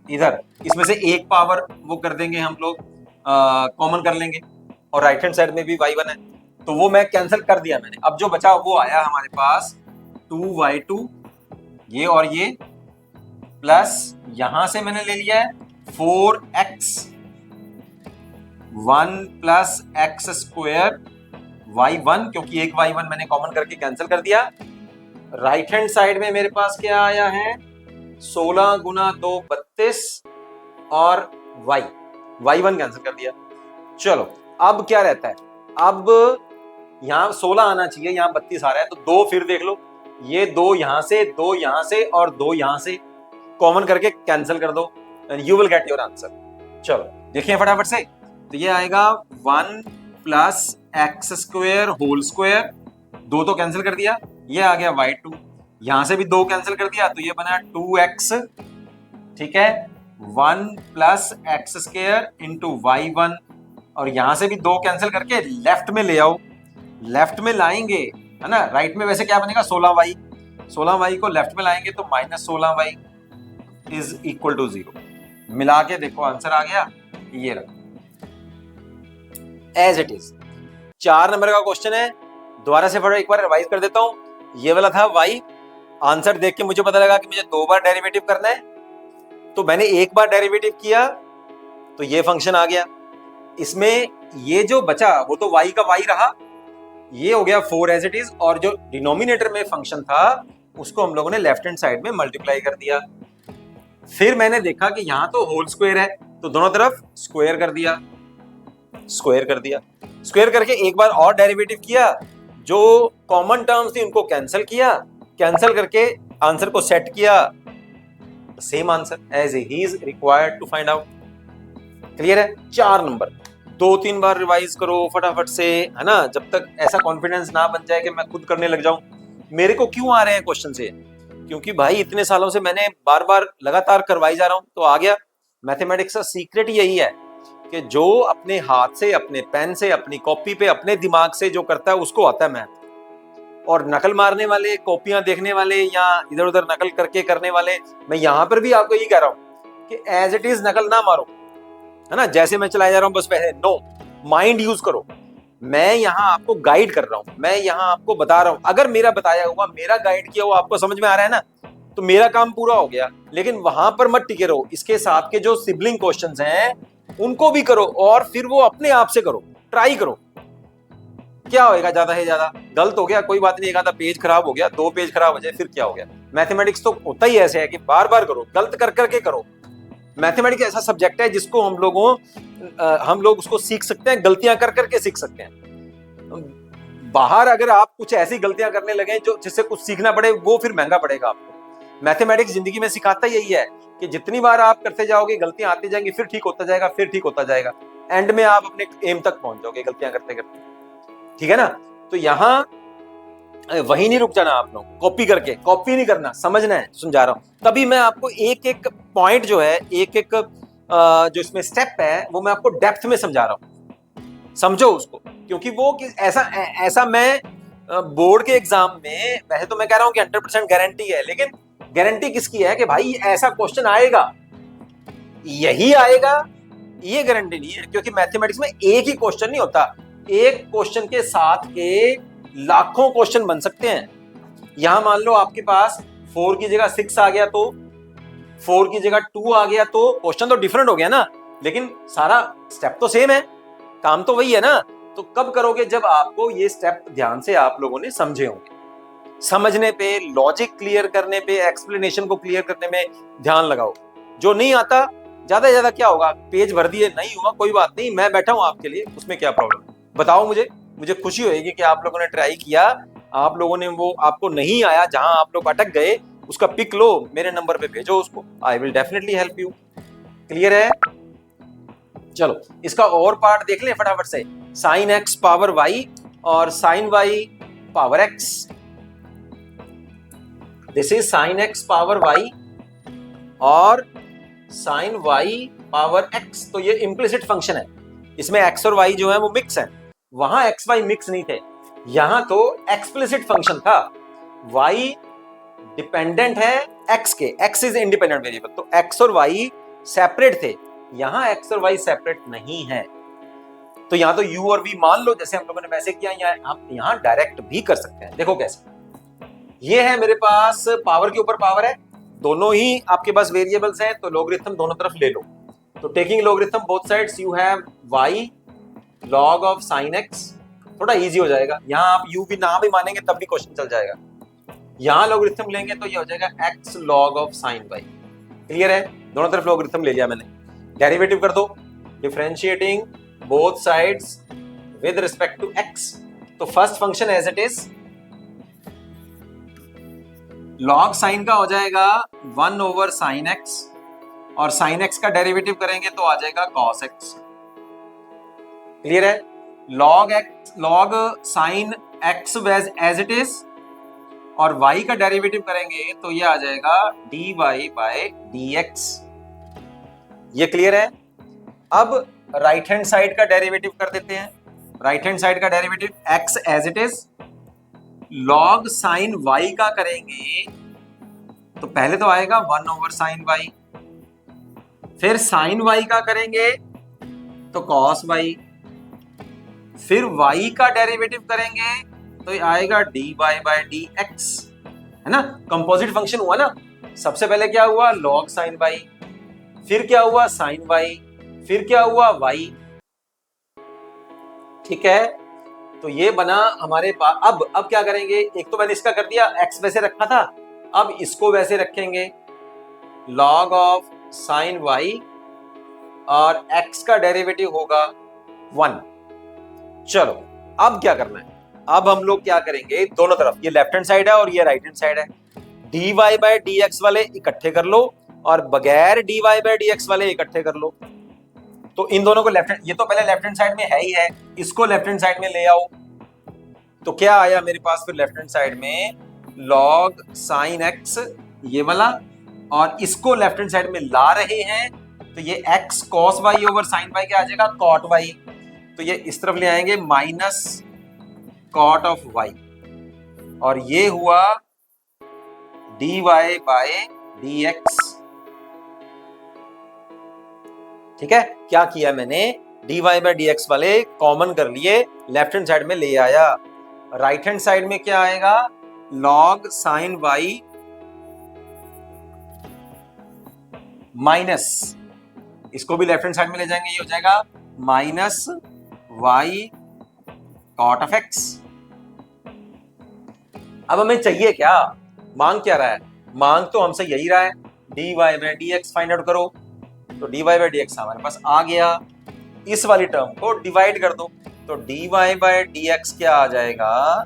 इधर इसमें से एक पावर वो कर देंगे हम लोग, कॉमन कर लेंगे, और राइट हैंड साइड में भी y1 है तो वो मैं कैंसिल कर दिया मैंने। अब जो बचा वो आया हमारे पास 2y2, ये और ये, प्लस यहां से मैंने ले लिया है 4x, 1 plus x square y1, क्योंकि एक y1 मैंने कॉमन करके कैंसिल कर दिया। राइट हैंड साइड में मेरे पास क्या आया है, 16 गुना 2 32, और y1 कैंसिल कर दिया। चलो अब क्या रहता है, अब यहां 16 आना चाहिए, यहां 32 आ रहा है, तो 2 फिर देख लो, ये 2 यहां से, 2 यहां से और 2 यहां से कॉमन करके कैंसिल कर दो, you will get your answer. चलो देखिए फटाफट से, तो ये आएगा 1 plus x square whole square, 2 तो कैंसिल कर दिया, ये आ गया y2, यहां से भी 2 कैंसिल कर दिया तो ये बना 2x, ठीक है, 1 plus x square into y1, और यहां से भी 2 कैंसिल करके लेफ्ट में ले आओ, लेफ्ट में लाएंगे है ना, राइट में वैसे क्या बनेगा 16y, 16y को लेफ्ट में लाएंगे तो minus 16y is equal to 0, मिला के देखो आंसर आ गया, ये रहा एज इट इज। 4 नंबर का क्वेश्चन है, दोबारा से एक बार रिवाइज कर देता हूं। ये वाला था y, आंसर देख के मुझे पता लगा कि मुझे 2 बार डेरिवेटिव करना है, तो मैंने एक बार डेरिवेटिव किया तो ये फंक्शन आ गया, इसमें ये जो बचा वो तो y का y रहा, ये हो गया 4 एज इट इज, और जो डिनोमिनेटर में फंक्शन था उसको हम लोगों ने लेफ्ट हैंड साइड में मल्टीप्लाई कर दिया। फिर मैंने देखा कि यहां तो होल स्क्वायर है तो दोनों तरफ स्क्वायर कर दिया, स्क्वायर कर दिया, स्क्वायर करके एक बार और डेरिवेटिव किया, जो कॉमन टर्म्स थी उनको कैंसिल किया, कैंसिल करके आंसर को सेट किया, सेम आंसर एज ही is required to find out. Clear है? 4 नंबर 2-3 बार रिवाइज करो फटाफट से, है ना, जब तक ऐसा कॉन्फिडेंस ना बन जाए कि मैं खुद करने लग जाऊं। मेरे को क्यों आ रहे हैं क्वेश्चन से, क्योंकि भाई इतने सालों से मैंने बार बार लगातार करवाई जा रहा हूं तो आ गया। मैथमेटिक्स का सीक्रेट यही है कि जो अपने हाथ से, अपने पेन से, अपनी कॉपी पे, अपने दिमाग से जो करता है उसको आता है मैथ, और नकल मारने वाले, कॉपियां देखने वाले या इधर उधर नकल करके करने वाले, मैं यहां पर भी आपको यही कह रहा हूं कि एज इट इज नकल ना मारो, है ना, जैसे मैं चलाया जा रहा हूं बस वैसे, नो, माइंड यूज करो। मैं यहाँ आपको गाइड कर रहा हूं, मैं यहाँ आपको बता रहा हूं, अगर मेरा बताया हुआ, मेरा गाइड किया हुआ आपको समझ में आ रहा है ना, तो मेरा काम पूरा हो गया। लेकिन वहां पर मत टिके रहो, इसके साथ के जो सिबलिंग क्वेश्चंस हैं उनको भी करो, और फिर वो अपने आप से करो, ट्राई करो। क्या होएगा, ज्यादा है ज्यादा गलत हो गया कोई बात नहीं, एक आधा पेज खराब हो गया, 2 पेज खराब हो जाए फिर क्या हो गया। मैथमेटिक्स तो होता ही ऐसे है कि बार बार करो, गलत कर करके करो। मैथमेटिक्स ऐसा सब्जेक्ट है जिसको हम लोग उसको सीख सकते हैं, गलतियां कर करके सीख सकते हैं। बाहर अगर आप कुछ ऐसी गलतियां करने लगे जो जिससे कुछ सीखना पड़े, वो फिर महंगा पड़ेगा आपको। मैथमेटिक्स जिंदगी में सिखाता यही है कि जितनी बार आप करते जाओगे गलतियां आती जाएंगी, फिर ठीक होता जाएगा, फिर ठीक होता जाएगा, एंड में आप अपने एम तक पहुंच जाओगे गलतियां करते करते। ठीक है ना? तो यहाँ वही नहीं रुक जाना आप लोग, कॉपी करके, कॉपी नहीं करना, समझना है, समझा रहा हूं। तभी मैं आपको एक एक पॉइंट जो है, एक एक जो इसमें स्टेप है, वो मैं आपको डेप्थ में समझा रहा हूं, समझो उसको। क्योंकि वो ऐसा मैं बोर्ड के एग्जाम में, वैसे तो मैं कह रहा हूं कि 100% गारंटी है, लेकिन गारंटी किसकी है कि भाई ऐसा क्वेश्चन आएगा, यही आएगा, ये गारंटी नहीं है। क्योंकि मैथमेटिक्स में एक ही क्वेश्चन नहीं होता, एक क्वेश्चन के साथ के लाखों क्वेश्चन बन सकते हैं। यहां मान लो आपके पास 4 की जगह 6 आ गया, तो 4 की जगह 2 आ गया, तो क्वेश्चन तो डिफरेंट हो गया ना, लेकिन सारा स्टेप तो सेम है, काम तो वही है ना। तो कब करोगे? जब आपको ये स्टेप ध्यान से आप लोगों ने समझे होंगे। समझने पे, लॉजिक क्लियर करने पे, एक्सप्लेनेशन को क्लियर करने में ध्यान लगाओ। जो नहीं आता, ज्यादा से ज्यादा क्या होगा, पेज भर दिए, नहीं हुआ कोई बात नहीं, मैं बैठा हूं आपके लिए, उसमें क्या प्रॉब्लम है, बताओ मुझे खुशी होगी कि आप लोगों ने ट्राई किया, आप लोगों ने, वो आपको नहीं आया, जहां आप लोग अटक गए, उसका पिक लो, मेरे नंबर पे भेजो उसको, I will definitely help you. Clear है? चलो इसका और पार्ट देख लें फटाफट से। साइन एक्स पावर वाई और sine y power x, this is sine x power y और साइन वाई पावर एक्स। तो ये इम्प्लिसिट फंक्शन है, इसमें एक्स और वाई जो है वो मिक्स है, वहां एक्स वाई मिक्स नहीं थे, यहां तो एक्सप्लिसिट फंक्शन था। वाई डिपेंडेंट है एक्स के, एक्स इज इंडिपेंडेंट वेरिएबल, तो एक्स और वाई सेपरेट थे, यहां एक्स और वाई सेपरेट नहीं है। तो यहां तो यू और वी मान लो, जैसे हम लोगों ने वैसे किया, या आप यहां डायरेक्ट भी कर सकते हैं। देखो कैसे, ये है मेरे पास पावर के ऊपर पावर है, दोनों ही आपके पास वेरिएबल्स हैं, तो लोगरिथम दोनों तरफ ले लो। तो taking logarithm both sides, you have y log of sin x, थोड़ा इजी हो जाएगा। यहां आप u भी ना भी मानेंगे तब भी क्वेश्चन चल जाएगा। यहां लोगरिथम लेंगे तो ये हो जाएगा x log of sin y। Clear है? दोनों तरफ लोगरिथम ले लिया मैंने। डेरिवेटिव कर दो, differentiating both sides with respect to x। तो first function as it is, log sine का हो जाएगा 1 ओवर साइन x, और साइन x का डेरिवेटिव करेंगे तो आ जाएगा cos x। क्लियर है? log sine x as it is, और y का डेरिवेटिव करेंगे तो ये आ जाएगा dy बाय dx। ये क्लियर है? अब राइट हैंड साइड का डेरिवेटिव कर देते हैं। राइट हैंड साइड का derivative x as it is, log sine y का करेंगे तो पहले तो आएगा 1 ओवर साइन y, फिर साइन y का करेंगे तो cos y, फिर y का डेरिवेटिव करेंगे तो ये आएगा dy बाय dx, है ना? कंपोजिट फंक्शन हुआ ना। सबसे पहले क्या हुआ? log साइन y, फिर क्या हुआ? साइन y, फिर क्या हुआ? y। ठीक है? तो ये बना हमारे पास। अब क्या करेंगे? एक तो मैंने इसका कर दिया, x वैसे रखा था, अब इसको वैसे रखेंगे, log ऑफ साइन y और x का डेरिवेटिव होगा 1। चलो अब क्या करना है? अब हम लोग क्या करेंगे, दोनों तरफ, ये लेफ्ट हैंड साइड है और ये राइट हैंड साइड है, dy बाय dx वाले इकट्ठे कर लो और बगैर dy बाय dx वाले इकट्ठे कर लो। तो इन दोनों को लेफ्ट हैंड, ये तो पहले लेफ्ट हैंड साइड में है ही है, इसको लेफ्ट हैंड साइड में ले आओ। तो क्या आया मेरे पास फिर लेफ्ट हैंड साइड में? log साइन x ये वाला, और इसको लेफ्ट हैंड साइड में ला रहे हैं तो ये x cos y over sine y क्या आ जाएगा? cot y। तो ये इस तरफ ले आएंगे माइनस cot ऑफ y, और ये हुआ dy बाय dx। ठीक है? क्या किया मैंने? dy बाय dx वाले कॉमन कर लिए, लेफ्ट हैंड साइड में ले आया। राइट हैंड साइड में क्या आएगा? log साइन y माइनस, इसको भी लेफ्ट हैंड साइड में ले जाएंगे, ये हो जाएगा minus y cot of x। अब हमें चाहिए क्या? मांग क्या रहा है? मांग तो हमसे यही रहा है, dy bye dx find out करो। तो dy बाय dx हमारे पास आ गया, इस वाली टर्म को डिवाइड कर दो, तो dy बाय dx क्या आ जाएगा,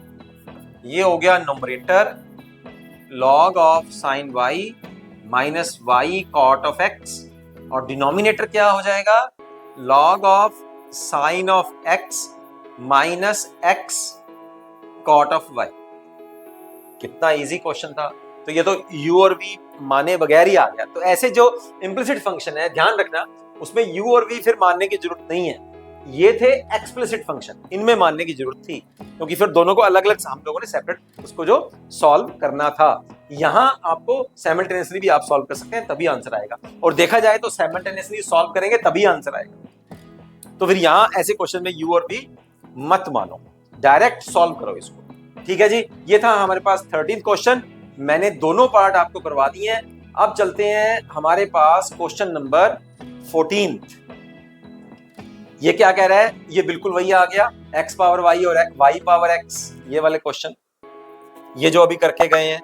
ये हो गया numerator log of sine y minus y cot of x, और डिनोमिनेटर क्या हो जाएगा, log of sine of x minus x cot of y। कितना इजी क्वेश्चन था। तो ये तो u और v माने बगैर ही आ गया। तो ऐसे जो इम्प्लिसिट फंक्शन है ध्यान रखना, उसमें u और v फिर मानने की जरूरत नहीं है, ये थे एक्सप्लिसिट फंक्शन, इनमें मानने की जरूरत थी, क्योंकि फिर दोनों को अलग अलग हम लोगों ने सेपरेट उसको जो सॉल्व करना था। यहां आपको साइमल्टेनियसली भी आप सॉल्व कर सकते हैं, तभी आंसर आएगा, और देखा जाए तो साइमल्टेनियसली सॉल्व करेंगे तभी आंसर आएगा। तो फिर यहां ऐसे क्वेश्चन में u और v मत मानो, डायरेक्ट सॉल्व करो इसको। ठीक है जी, ये था हमारे पास 13th क्वेश्चन। मैंने दोनों पार्ट आपको करवा दिए हैं। अब चलते हैं हमारे पास क्वेश्चन नंबर 14th। ये क्या कह रहा है, ये बिल्कुल वही आ गया, x पावर y और y पावर x, ये वाले क्वेश्चन ये जो अभी करके गए हैं।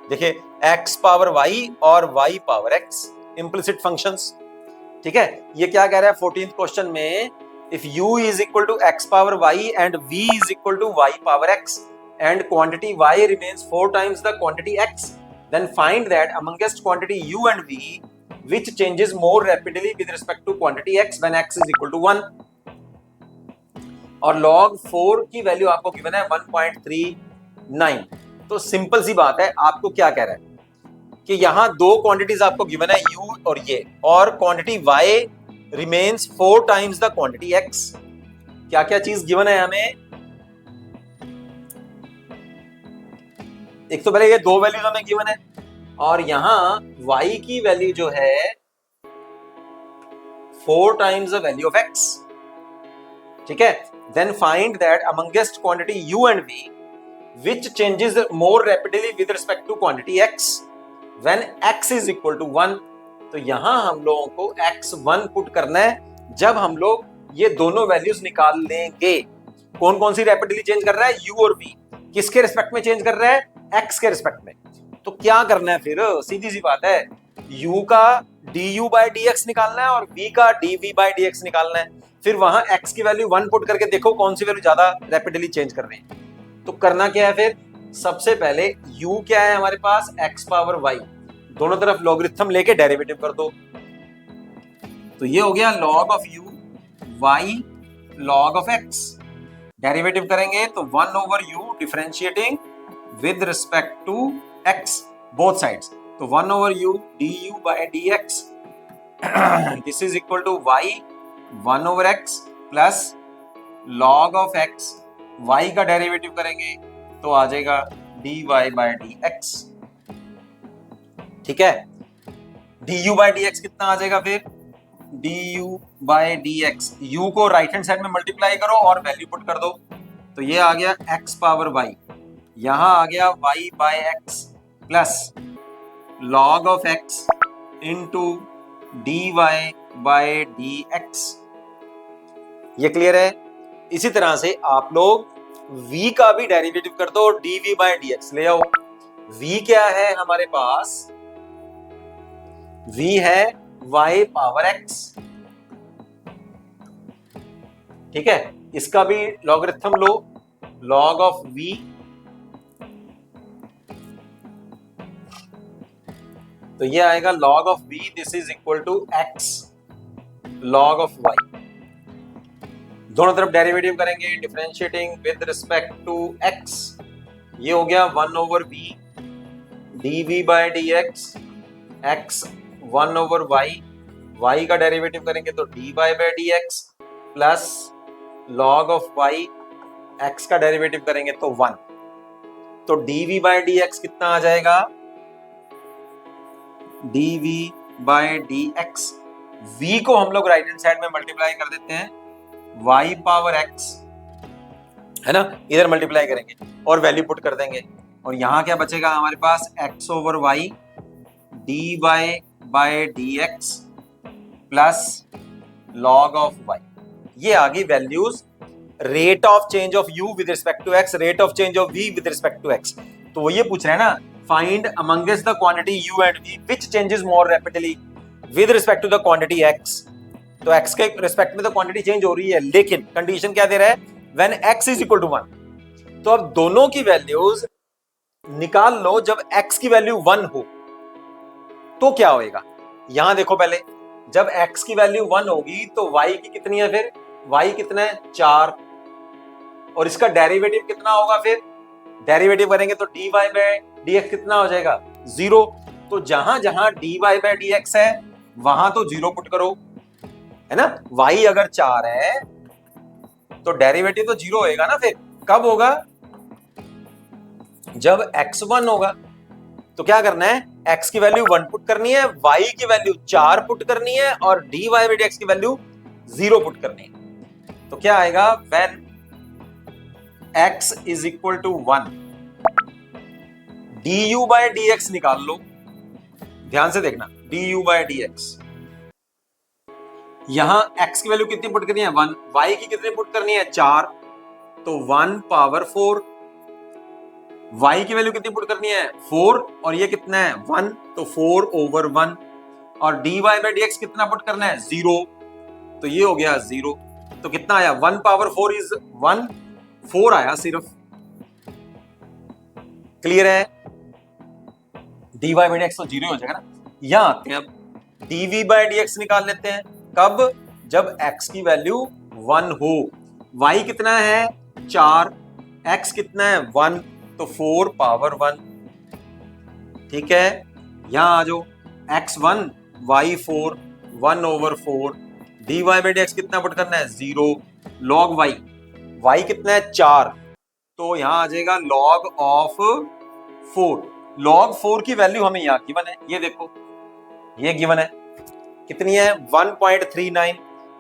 देखिए x पावर y और y power x implicit functions. ठीक है, ये क्या कह रहा है 14th क्वेश्चन में, if u is equal to x power y and v is equal to y power x and quantity y remains 4 times the quantity x, then find that amongst quantity u and v which changes more rapidly with respect to quantity x when x is equal to 1। और log 4 की value आपको given है 1.39। तो simple सी बात है, आपको क्या कह रहा है कि यहां दो क्वांटिटीज आपको गिवन है u और ये, और quantity y remains 4 times the quantity x। क्या क्या चीज गिवन है हमें, एक तो पहले ये दो वैल्यूज हमें गिवन है, और यहां y की वैल्यू जो है 4 times the value of x। ठीक है, then find that amongst quantity u and v which changes more rapidly with respect to quantity x when x is equal to 1। तो यहां हम लोगों को x1 पुट करना है जब हम लोग ये दोनों वैल्यूज निकाल लेंगे। कौन कौन सी रैपिडली चेंज कर रहा है, u और v, किसके रिस्पेक्ट में चेंज कर रहा है, x के रिस्पेक्ट में। तो क्या करना है फिर, सीधी सी बात है, u का du बाय dx निकालना है और v का dv बाय dx निकालना है। फिर वहां x की वैल्यू 1 पुट करके देखो कौन सी वैल्यू ज्यादा रैपिडली चेंज कर रहे हैं। तो करना क्या है फिर, सबसे पहले u क्या है हमारे पास, x पावर y, दोनों तरफ लॉगरिथम लेके डेरिवेटिव कर दो। तो ये हो गया log of u y log of x, derivative करेंगे तो 1 over u differentiating with respect to x both sides, तो 1 over u du by dx this is equal to y 1 over x plus log of x, y का derivative करेंगे तो आ जाएगा dy bye dx। ठीक है, du बाय dx कितना आ जाएगा फिर, du बाय dx, u को राइट हैंड साइड में मल्टीप्लाई करो और वैल्यू पुट कर दो, तो ये आ गया x पावर y, यहां आ गया y by x plus log of x into dy bye dx। ये क्लियर है। इसी तरह से आप लोग v का भी डेरिवेटिव कर दो और dv बाय dx ले आओ। v क्या है हमारे पास, v है y पावर x। ठीक है, इसका भी लॉगरिथम लो, log ऑफ v तो ये आएगा log of v, this is equal to x log of y। दोनों तरफ डेरिवेटिव करेंगे differentiating with respect to x, ये हो गया 1 over v dv by dx, x 1 over y, y का डेरिवेटिव करेंगे तो dy bye dx plus log of y, x का डेरिवेटिव करेंगे तो 1, तो dv बाय dx कितना आ जाएगा, dv बाय dx, v को हम लोग राइट हैंड साइड में मल्टीप्लाई कर देते हैं, y पावर x है ना, इधर मल्टीप्लाई करेंगे और वैल्यू पुट कर देंगे, और यहां क्या बचेगा हमारे पास, x over y dy bye dx plus log of y। ये आ गई values, rate of change of u with respect to x, rate of change of v with respect to x। तो वो ये पूछ रहे हैं ना, find amongst the quantity u and v which changes more rapidly with respect to the quantity x तो x के respect में तो क्वांटिटी चेंज हो रही है, लेकिन कंडीशन क्या दे रहा है, when x is equal to 1। तो अब दोनों की वैल्यूज निकाल लो जब x की वैल्यू 1 हो तो क्या होएगा। यहां देखो पहले, जब x की वैल्यू 1 होगी तो y की कितनी है, फिर y कितना है 4, और इसका डेरिवेटिव कितना होगा, फिर डेरिवेटिव करेंगे तो dy बाय dx कितना हो जाएगा 0। तो जहां जहां dy बाय dx है वहां तो 0 पुट करो, है ना। y अगर 4 है तो डेरिवेटिव तो 0 होएगा ना। फिर कब होगा, जब x1 होगा। तो क्या करना है, x की वैल्यू 1 पुट करनी है, y की वैल्यू 4 पुट करनी है, और dy बाय dx की वैल्यू 0 पुट करनी है। तो क्या आएगा, when x is equal to 1, du by dx निकाल लो। ध्यान से देखना, du बाय dx, यहां x की वैल्यू कितनी पुट करनी है 1, y की कितनी पुट करनी है 4, तो 1 पावर 4। y की वैल्यू कितनी पुट करनी है 4, और ये कितना है 1, तो 4 ओवर 1, और dy बाय dx कितना पुट करना है 0, तो ये हो गया 0। तो कितना आया, 1 पावर 4 इज 1, 4 आया सिर्फ। क्लियर है, dy बाय dx तो 0 हो जाएगा ना। यहां आते हैं, अब dv बाय dx निकाल लेते हैं। कब, जब x की वैल्यू 1 हो, y कितना है 4, x कितना है 1, तो 4 पावर 1। ठीक है, यहां आ जाओ, x1 y4 1 over 4, dy bye dx कितना पुट करना है 0, log y कितना है 4, तो यहां आ जाएगा log ऑफ 4। log 4 की वैल्यू हमें यहां गिवन है, ये देखो ये गिवन है, कितनी है 1.39।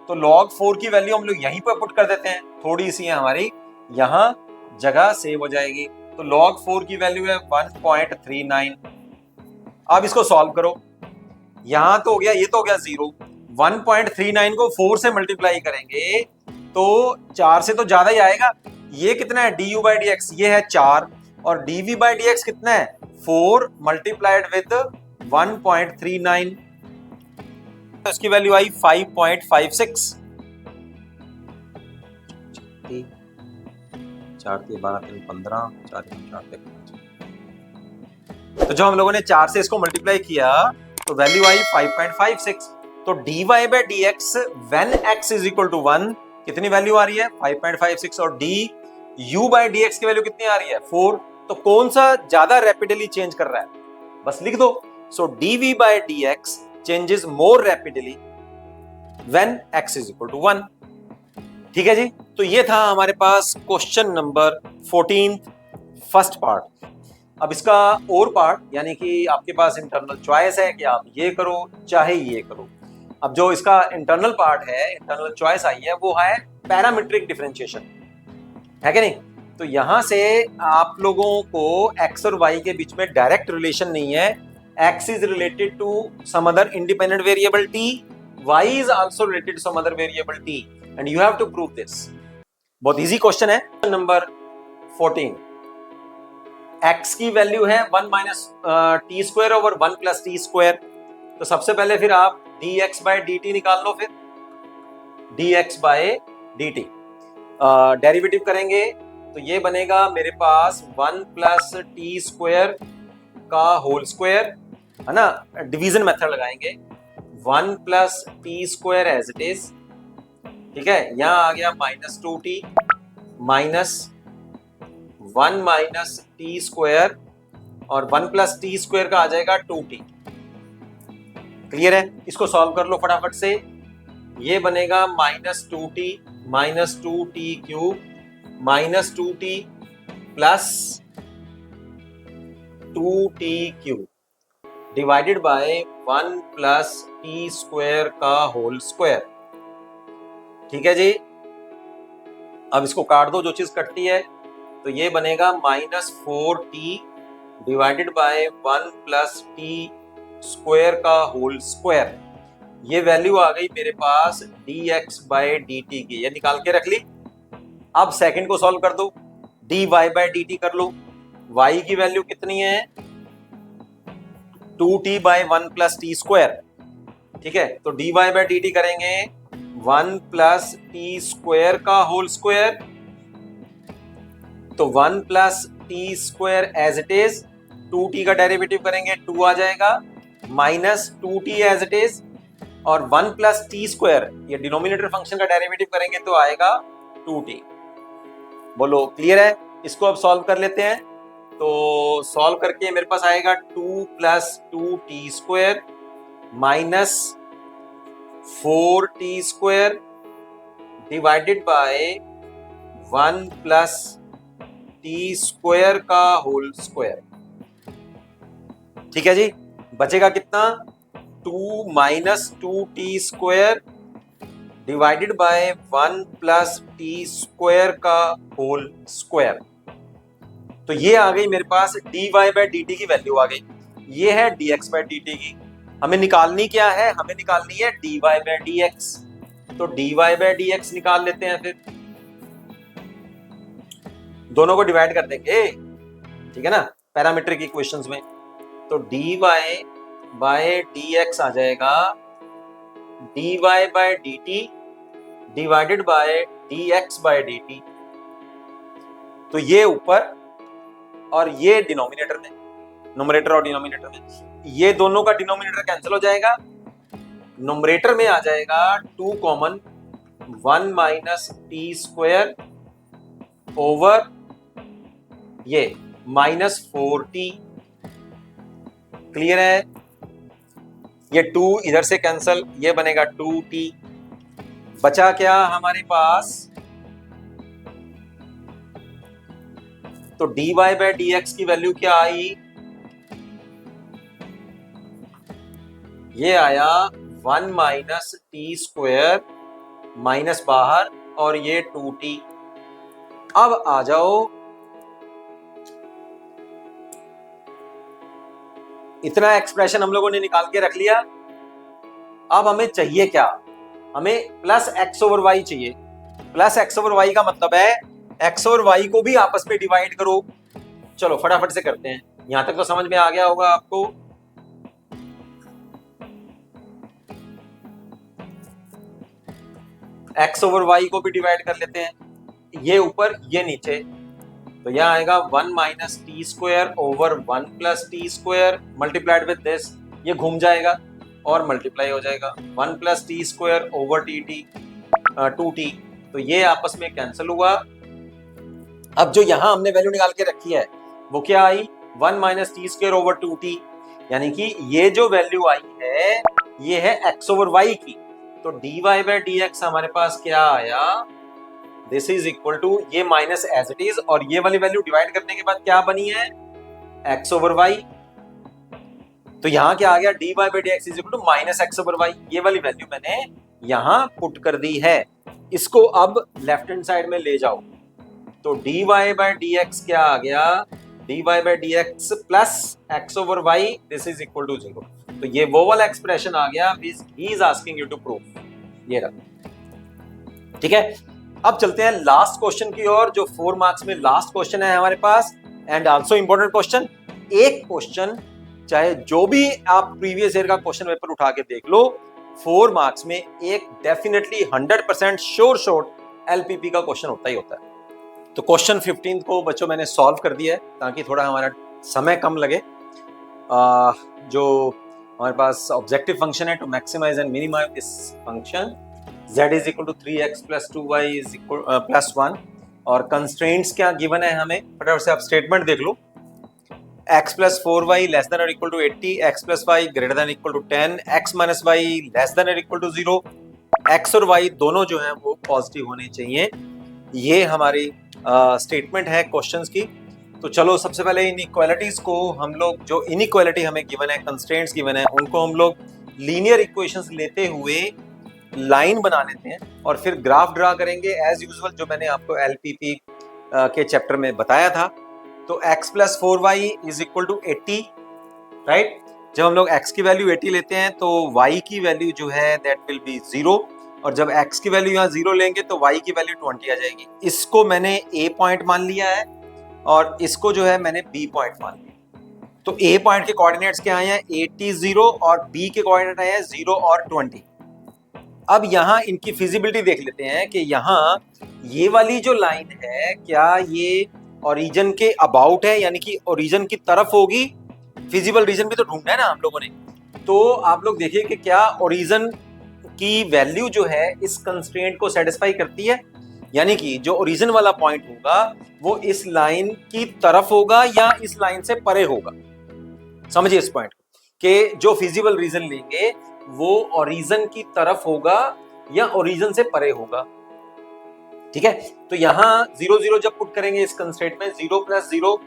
तो log 4 की वैल्यू हम लोग यहीं पर पुट कर देते हैं, थोड़ी सी है हमारी यहां जगह सेव हो जाएगी। तो log 4 की वैल्यू है 1.39। अब इसको सॉल्व करो, यहां तो हो गया, ये तो हो गया 0, 1.39 को 4 से मल्टीप्लाई करेंगे तो 4 से तो ज्यादा ही आएगा। ये कितना है du बाई dx, ये है 4, और dv बाई dx कितना है 4 मल्टीप्लाइड विद 1.39, तो इसकी वैल्यू आई 5.56। 4 3 12 3 15 4 3 4 3। तो जो हम लोगों ने 4 से इसको मल्टीप्लाई किया तो वैल्यू आई 5.56। तो dy by dx when x is equal to 1 कितनी वैल्यू आ रही है 5.56, और du बाई dx की वैल्यू कितनी आ रही है 4। तो कौन सा ज्यादा रैपिडली चेंज कर रहा है, बस लिख दो। So dv by dx changes more rapidly when x is equal to 1। ठीक है जी, तो ये था हमारे पास क्वेश्चन नंबर 14 फर्स्ट पार्ट। अब इसका और पार्ट, यानी कि आपके पास इंटरनल चॉइस है कि आप ये करो चाहे ये करो। अब जो इसका इंटरनल पार्ट है, इंटरनल चॉइस आई है, वो है पैरामीट्रिक डिफरेंशिएशन, है कि नहीं। तो यहां से आप लोगों को x और y के बीच में डायरेक्ट रिलेशन नहीं है। x is related to some other independent variable t, y is also related to some other variable t, and you have to prove this. बहुत इजी क्वेश्चन है। नंबर 14, x की वैल्यू है 1 minus t square over 1 plus t square. तो सबसे पहले फिर आप dx बाय dt निकाल लो, फिर dx बाय dt डेरिवेटिव करेंगे तो ये बनेगा मेरे पास 1 प्लस टी स्क्वायर का होल स्क्वायर, है ना। डिवीजन मेथड लगाएंगे, 1 plus t square as it is, ठीक है। यहां आ गया minus 2t minus 1 minus t square, और 1 प्लस टी स्क्वायर का आ जाएगा 2t। क्लियर है, इसको सॉल्व कर लो फटाफट से। ये बनेगा minus 2t minus 2t cube minus 2t plus 2t cube divided by 1 plus t square का होल स्क्वायर। ठीक है जी, अब इसको काट दो, जो चीज कटती है। तो ये बनेगा minus 4t divided by 1 plus t square का होल स्क्वायर। ये वैल्यू आ गई मेरे पास dx बाय dt की, ये निकाल के रख ली। अब सेकंड को सॉल्व कर दो, dy बाय dt कर लो। y की वैल्यू कितनी है 2t bye 1 plus t square, ठीक है। तो dy बाय dt करेंगे 1 प्लस टी स्क्वायर का होल स्क्वायर, तो 1 plus t square as it is, 2t का डेरिवेटिव करेंगे 2 आ जाएगा, minus 2t as it is, और 1 प्लस टी स्क्वायर ये डिनोमिनेटर फंक्शन का डेरिवेटिव करेंगे तो आएगा 2t। बोलो क्लियर है? इसको अब सॉल्व कर लेते हैं। तो सॉल्व करके मेरे पास आएगा 2 plus 2t square minus 4t square divided by 1 plus t square का होल स्क्वायर। ठीक है जी, बचेगा कितना? 2 minus 2t square divided by 1 plus t square का होल स्क्वायर। तो ये आ गई मेरे पास dy बाय dt की वैल्यू आ गई। ये है dx बाय dt की। हमें निकालनी क्या है? हमें निकालनी है dy बाय dx। तो dy बाय dx निकाल लेते हैं, फिर दोनों को डिवाइड कर देंगे, ठीक है ना, पैरामीट्रिक इक्वेशंस में। तो dy बाय dx आ जाएगा dy by dt divided by dx by dt। तो ये ऊपर और ये डिनोमिनेटर में, न्यूमरेटर और डिनोमिनेटर में, ये दोनों का डिनोमिनेटर कैंसिल हो जाएगा। न्यूमरेटर में आ जाएगा 2 common, 1 minus t square over ये माइनस 4t। क्लियर है? ये 2 इधर से कैंसिल, ये बनेगा 2t। बचा क्या हमारे पास? तो dy बाय dx की वैल्यू क्या आई? ये आया 1 माइनस टी स्क्वायर माइनस बाहर और ये 2t। अब आ जाओ, इतना एक्सप्रेशन हम लोगों ने निकाल के रख लिया। अब हमें चाहिए क्या? हमें प्लस एक्स ओवर वाई चाहिए। प्लस एक्स ओवर वाई का मतलब है एक्स और वाई को भी आपस में डिवाइड करो। चलो फटाफट से करते हैं। यहां तक तो समझ में आ गया होगा आपको। एक्स ओवर वाई को भी डिवाइड कर लेते हैं, ये ऊपर ये नीचे। तो यह आएगा 1 minus t square over 1 plus t square multiplied with this, ये घूम जाएगा और मल्टीप्लाई हो जाएगा 1 plus t square over T T 2t। तो ये आपस में कैंसिल हुआ। अब जो यहां हमने वैल्यू निकाल के रखी है वो क्या आई? 1 minus t square over 2t, यानी कि ये जो वैल्यू आई है ये है x ओवर y की। तो dy बाय dx हमारे पास क्या आया? दिस इज इक्वल टू ये माइनस एज इट इज, और ये वाली वैल्यू डिवाइड करने के बाद क्या बनी है? x over y। तो यहां क्या आ गया? dy bye dx is equal to minus x over y। ये वाली वैल्यू मैंने यहां पुट कर दी है। इसको अब लेफ्ट हैंड साइड में ले जाओ। तो dy बाय dx क्या आ गया? dy bye dx plus x over y, this is equal to 0। तो ये वो वाला एक्सप्रेशन आ गया he is asking you to prove. ये रहा। ठीक है, अब चलते हैं लास्ट क्वेश्चन की ओर, जो 4 मार्क्स में लास्ट क्वेश्चन है हमारे पास, एंड आल्सो इंपॉर्टेंट क्वेश्चन। एक क्वेश्चन चाहे जो भी आप प्रीवियस ईयर का क्वेश्चन पेपर उठा के देख लो, 4 मार्क्स में एक डेफिनेटली 100% श्योर शॉट एलपीपी का क्वेश्चन होता ही होता है। तो क्वेश्चन 15 को बच्चों मैंने सॉल्व कर दिया है ताकि थोड़ा हमारा समय कम लगे। जो हमारे पास ऑब्जेक्टिव फंक्शन है to maximize and minimize this function, z is equal to 3x plus 2y is equal plus 1, और कंस्ट्रेंट्स क्या गिवन है हमें, फटाफट से आप स्टेटमेंट देख लो। x plus 4y less than और equal to 80, x plus y greater than equal to 10, x minus y less than और इक्वल टू 0, x और y दोनों जो हैं वो पॉजिटिव होने चाहिए। ये हमारी स्टेटमेंट है क्वेश्चंस की। तो चलो सबसे पहले इनइक्वालिटीज को हम लोग, जो इनइक्वालिटी हमें गिवन है, कंस्ट्रेंट्स गिवन है, उनको हम लोग लीनियर इक्वेशंस लेते हुए लाइन बना लेते हैं और फिर ग्राफ ड्रा करेंगे एज यूजुअल, जो मैंने आपको एलपीपी के चैप्टर में बताया था। तो x plus 4y is equal to 80, right. जब हम लोग x की वैल्यू 80 लेते हैं तो y की वैल्यू जो है दैट विल बी 0, और जब x की वैल्यू यहाँ 0 लेंगे तो y की वैल्यू 20 आ जाएगी। इसको मैंने a पॉइंट मान लिया है और इसको जो है मैंने b पॉइंट मान लिया। तो a पॉइंट के कोऑर्डिनेट्स क्या आए हैं? 80 0, और b के कोऑर्डिनेट आए हैं 0 और 20। अब यहाँ इनकी फिजिबिलिटी देख लेते हैं कि यहाँ ये वाली जो लाइन है क्या ये ओरिजिन के अबाउट है, यानी कि ओरिजिन की तरफ होगी। फिजिबल रीजन भी तो ढूंढना है ना हम लोगों ने। तो आप लोग देखिए कि क्या ओरिजिन की वैल्यू जो है इस कंस्ट्रेंट को सेटिस्फाई करती है, यानी कि जो ओरिजिन वाला पॉइंट होगा वो इस लाइन की तरफ होगा या इस लाइन से परे होगा। समझिए इस पॉइंट कि जो फिजिबल रीजन लेंगे वो ओरिजिन की तरफ होगा या ओरिजिन से परे होगा। ठीक है, तो यहां 0 0 जब पुट करेंगे इस कंस्ट्रेंट में 0 + 0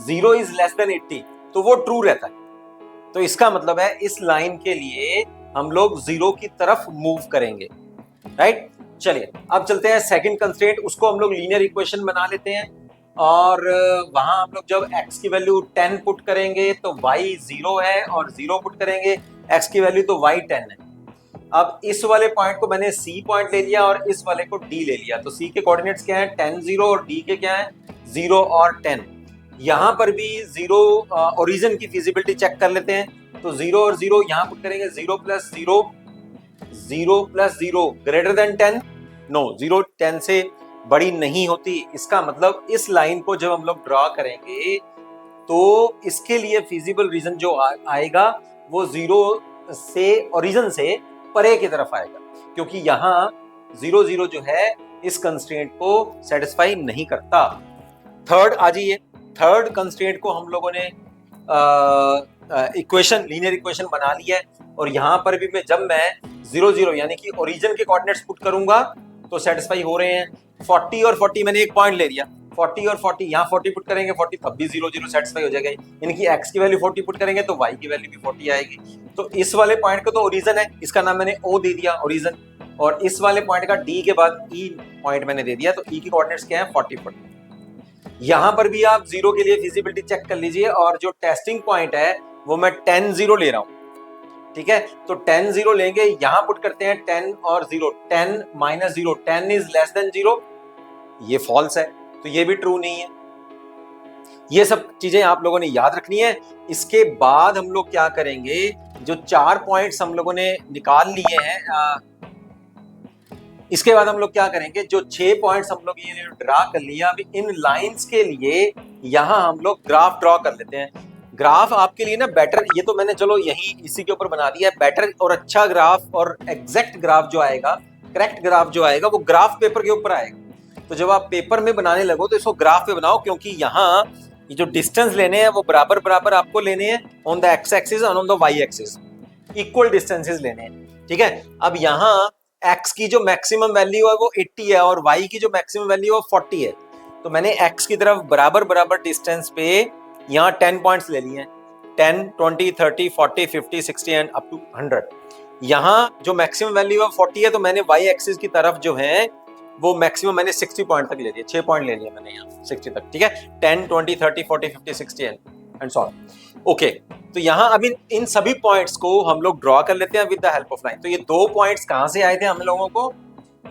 0 इज लेस देन 80, तो वो ट्रू रहता है। तो इसका मतलब है इस लाइन के लिए हम लोग 0 की तरफ मूव करेंगे, राइट। चलिए अब चलते हैं सेकंड कंस्ट्रेंट, उसको हम लोग लीनियर इक्वेशन बना लेते हैं। और वहां हम लोग जब x की वैल्यू 10 पुट करेंगे तो y 0 है, और 0 पुट करेंगे x की वैल्यू तो y 10 है। अब इस वाले पॉइंट को मैंने C पॉइंट ले लिया और इस वाले को D ले लिया। तो C के कोऑर्डिनेट्स क्या है 10 0 और D के क्या है 0 और 10। यहाँ पर भी 0 ओरिजिन की फिजिबिलिटी चेक कर लेते हैं। तो 0 और 0 यहाँ पुट करेंगे, 0 + 0 0 + 0 ग्रेटर देन 10। नो, 0 10 से बड़ी नहीं होती। इसका मतलब इस लाइन को जब हम लोग ड्रॉ करेंगे तो इसके लिए फिजिबल रीजन जो आएगा वो 0 से ओरिजिन से परे की तरफ आएगा, क्योंकि यहाँ 0 0 जो है इस कंस्ट्रेंट को सेटिस्फाई नहीं करता। थर्ड आ जाइए, थर्ड कंस्ट्रेंट को हम लोगों ने इक्वेशन लीनियर इक्वेशन बना लिया है। और यहाँ पर भी जब मैं 0 0 यानी कि ओरिजिन के कोऑर्डिनेट्स पुट करूंगा तो सेटिस्फाई हो रहे हैं। 40 और 40 मैंने एक पॉइंट ले लिया, 40 और 40 यहाँ 40 पुट करेंगे 40 तब भी 0 0 सेटिस्फाई हो जाएगा। इनकी x की वैल्यू 40 पुट करेंगे तो y की वैल्यू भी 40 आएगी। तो इस वाले पॉइंट को तो ओरिजिन है, इसका नाम मैंने O दे दिया ओरिजिन, और इस वाले पॉइंट का D के बाद E पॉइंट मैंने दे दिया। तो E की कोऑर्डिनेट्स क्या है 40 40। यहाँ पर भी आप 0 के लिए फिजिबिलिटी चेक कर लीजिए, और जो टेस्टिंग पॉइंट है वो मैं 10 0 ले रहा हूँ। ठीक है, तो 10 0 लेंगे, यहां पुट करते हैं 10 और 0, 10 - 0 10 इज लेस देन 0, ये फॉल्स है, तो ये भी ट्रू नहीं है। ये सब चीजें आप लोगों ने याद रखनी है। इसके बाद हम लोग क्या करेंगे, जो 4 पॉइंट्स हम लोगों ने निकाल लिए हैं, इसके बाद हम लोग क्या करेंगे, जो 6 पॉइंट्स हम लोग ये ड्रा कर लिया, अभी इन लाइंस के लिए यहां हम लोग ग्राफ ड्रॉ कर लेते हैं। ग्राफ आपके लिए ना बेटर, ये तो मैंने चलो यही इसी के ऊपर बना दिया है। बेटर और अच्छा ग्राफ और एग्जैक्ट ग्राफ जो आएगा, करेक्ट ग्राफ जो आएगा वो ग्राफ पेपर के ऊपर आएगा। तो जब आप पेपर में बनाने लगो तो इसको ग्राफ पे बनाओ, क्योंकि यहाँ ये जो डिस्टेंस लेने हैं वो बराबर बराबर आपको लेने हैं ऑन द एक्स एक्सिस और on the y axis, equal distances लेने हैं। ठीक है, अब यहाँ x की जो मैक्सिमम वैल्यू है वो 80 है और y की जो मैक्सिमम वैल्यू है वो 40 है। तो मैंने x की तरफ बराबर बराबर डिस्टेंस पे यहाँ 10 पॉइंट्स ले लिए हैं, 10 20 30 40 50 60 एंड अप टू 100। यहाँ जो मैक्सिमम वैल्यू है 40 है, तो मैंने y एक्सिस की तरफ जो है वो मैक्सिमम मैंने 60 पॉइंट तक ले लिया, 6 पॉइंट ले लिया मैंने यहाँ 60 तक। ठीक है, 10 20 30 40 50 60 एंड सो ऑन। ओके, तो यहाँ अभी इन सभी पॉइंट्स को हम लोग ड्रॉ कर लेते हैं with the help of line. तो ये 2 पॉइंट्स कहां से आए थे हम लोगों को,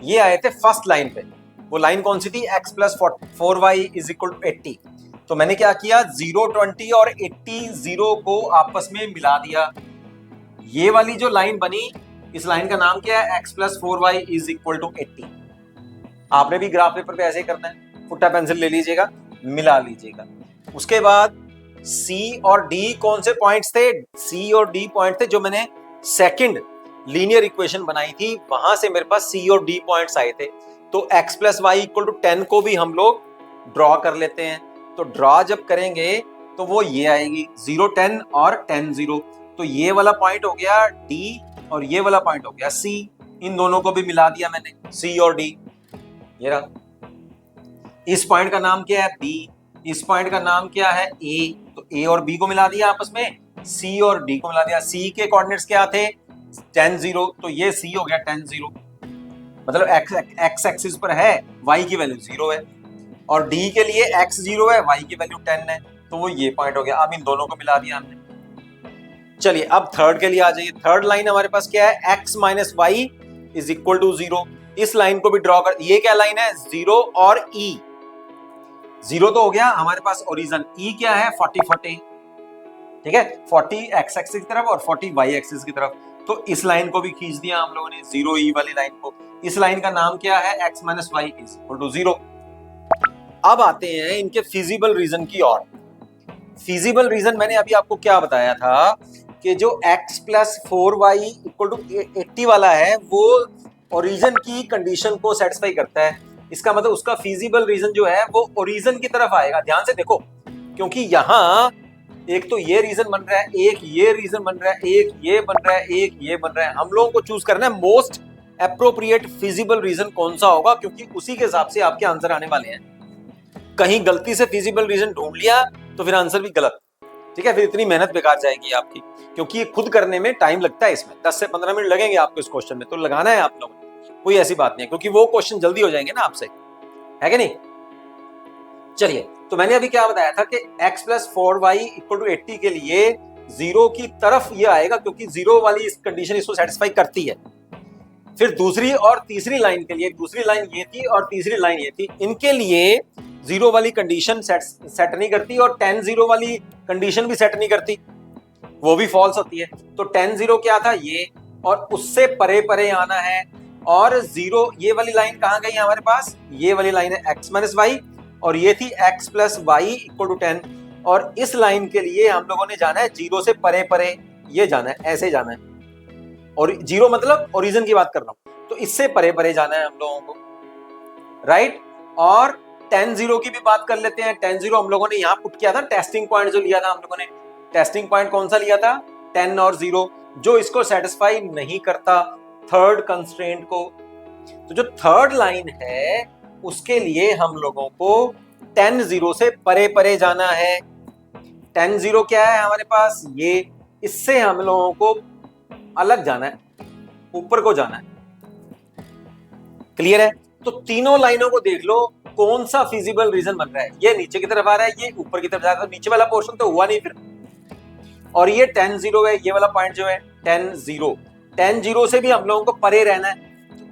ये आए थे फर्स्ट लाइन पे। वो लाइन कौन सी थी, x + 4y = 80। तो मैंने क्या किया, 0 20 और 80 0 को आपस में मिला दिया। ये वाली जो लाइन बनी, इस लाइन का नाम क्या है, x + 4y = 80। आपने भी ग्राफ पेपर पे ऐसे ही करना है, फुट्टा पेंसिल ले लीजिएगा, मिला लीजिएगा। उसके बाद C और D कौन से पॉइंट्स थे, C और D पॉइंट थे जो मैंने सेकंड लीनियर इक्वेशन बनाई थी, वहां से मेरे पास C और D पॉइंट्स आए थे। तो x + y = 10 को भी हम लोग ड्रॉ कर लेते हैं। तो ड्रॉ जब करेंगे तो वो ये आएगी 0 10 और 10 0। तो ये वाला पॉइंट हो गया D और ये वाला पॉइंट हो गया C। इन दोनों को भी मिला दिया मैंने, C और D। ये रहा, इस पॉइंट का नाम क्या है B, इस पॉइंट का नाम क्या है A। तो A और B को मिला दिया आपस में, C और D को मिला दिया। C के कोऑर्डिनेट्स क्या थे 10 0, तो ये C हो गया 10 0, मतलब x एक्सिस पर है, y की वैल्यू 0 है, और D के लिए x 0 है, y की वैल्यू 10 है, तो वो ये पॉइंट हो गया। अब इन दोनों को मिला दिया हमने। चलिए अब थर्ड के लिए आ जाइए। थर्ड लाइन हमारे पास क्या है, x - y = 0। इस लाइन को भी ड्रॉ कर, ये क्या लाइन है 0 और E। 0 तो हो गया हमारे पास ओरिजिन, E क्या है 40 40। ठीक है, 40 x एक्सिस की तरफ और 40 y एक्सिस की तरफ। तो इस लाइन को भी खींच दिया हम लोगों ने, 0e वाली लाइन को। इस लाइन का नाम क्या है, x minus y is equal to 0। अब आते हैं इनके फिजिबल रीजन की ओर। फिजिबल रीजन मैंने अभी आपको क्या बताया था कि जो x plus 4y equal to 80 वाला है वो ओरिजिन की कंडीशन को सेटिस्फाई करता है। इसका मतलब उसका फिजिबल रीजन जो है वो ओरिजिन की तरफ आएगा। ध्यान से देखो, क्योंकि यहां एक तो ये रीजन बन रहा है, एक ये रीजन बन रहा है, एक ये बन रहा है, एक ये बन रहा है। हम लोगों को चूज करना है मोस्ट एप्रोप्रिएट फिजिबल रीजन कौन सा होगा, क्योंकि उसी के हिसाब से आपके आंसर आने वाले हैं। कहीं गलती से फिजिबल रीजन ढूंढ लिया तो फिर आंसर भी गलत, ठीक है, फिर इतनी मेहनत बेकार जाएगी आपकी, क्योंकि ये खुद करने में टाइम लगता है। इसमें 10 से 15 मिनट लगेंगे आपको इस क्वेश्चन में, तो लगाना है आप लोगों ने, कोई ऐसी बात नहीं है, क्योंकि वो क्वेश्चन जल्दी हो जाएंगे ना आपसे, है कि नहीं। चलिए, तो मैंने अभी क्या बताया था कि x plus 4y equal to 80 के लिए 0 की तरफ ये आएगा, क्योंकि 0 वाली इस कंडीशन इसको सेटिस्फाई करती है। फिर दूसरी और तीसरी लाइन के लिए, दूसरी लाइन ये थी और तीसरी लाइन ये थी, इनके लिए 0 वाली कंडीशन सेट नहीं करती और 10 0 वाली कंडीशन भी सेट नहीं करती, वो भी फॉल्स होती है। तो 10 0 क्या था, ये, और उससे परे परे आना है। और 0 ये वाली लाइन कहां गई हमारे पास, ये वाली लाइन है x माइनस वाई, और ये थी x plus y equal to 10। और इस लाइन के लिए हम लोगों ने जाना है 0 से परे परे, ये जाना है, ऐसे जाना है। और 0 मतलब ओरिजिन की बात कर रहा हूं, तो इससे परे परे जाना है हम लोगों को, राइट। और 10 0 की भी बात कर लेते हैं। 10 0 हम लोगों ने यहां पुट किया था, टेस्टिंग पॉइंट जो लिया था हम लोगों ने, टेस्टिंग पॉइंट कौन सा लिया था, 10 और 0, जो इसको सेटिस्फाई नहीं करता थर्ड कंस्ट्रेंट को। तो जो थर्ड लाइन है उसके लिए हम लोगों को 10 0 से परे परे जाना है। 10 0 क्या है हमारे पास, ये, इससे हम लोगों को अलग जाना है, ऊपर को जाना है। क्लियर है। तो तीनों लाइनों को देख लो, कौन सा फिजिबल रीजन बन रहा है। ये नीचे की तरफ आ रहा है, ये ऊपर की तरफ जा रहा है, नीचे वाला पोर्शन तो हुआ नहीं फिर। और ये 10 0 है, ये वाला पॉइंट जो है 10 0, 10 0 से भी हम लोगों को परे रहना है,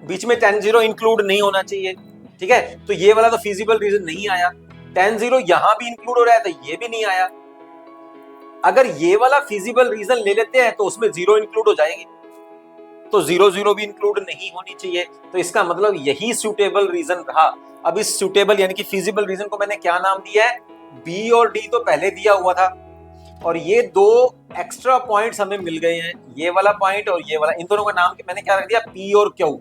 बीच में 10 0 इंक्लूड नहीं होना चाहिए, ठीक है। तो ये वाला तो फिजिबल रीजन नहीं आया। 10 0 यहां भी इंक्लूड हो रहा है तो ये भी नहीं आया। अगर ये वाला फिजिबल रीजन ले लेते हैं तो उसमें 0 इंक्लूड हो जाएगी, तो 0 0 भी इंक्लूड नहीं होनी चाहिए। तो इसका मतलब यही सूटेबल रीजन रहा। अब इस सूटेबल यानी कि फिजिबल रीजन को मैंने क्या नाम दिया है, बी और डी तो पहले दिया हुआ था, और ये दो एक्स्ट्रा पॉइंट्स हमें मिल गए हैं, ये वाला पॉइंट और ये वाला, इन दोनों का नाम मैंने क्या रख दिया, पी और क्यू।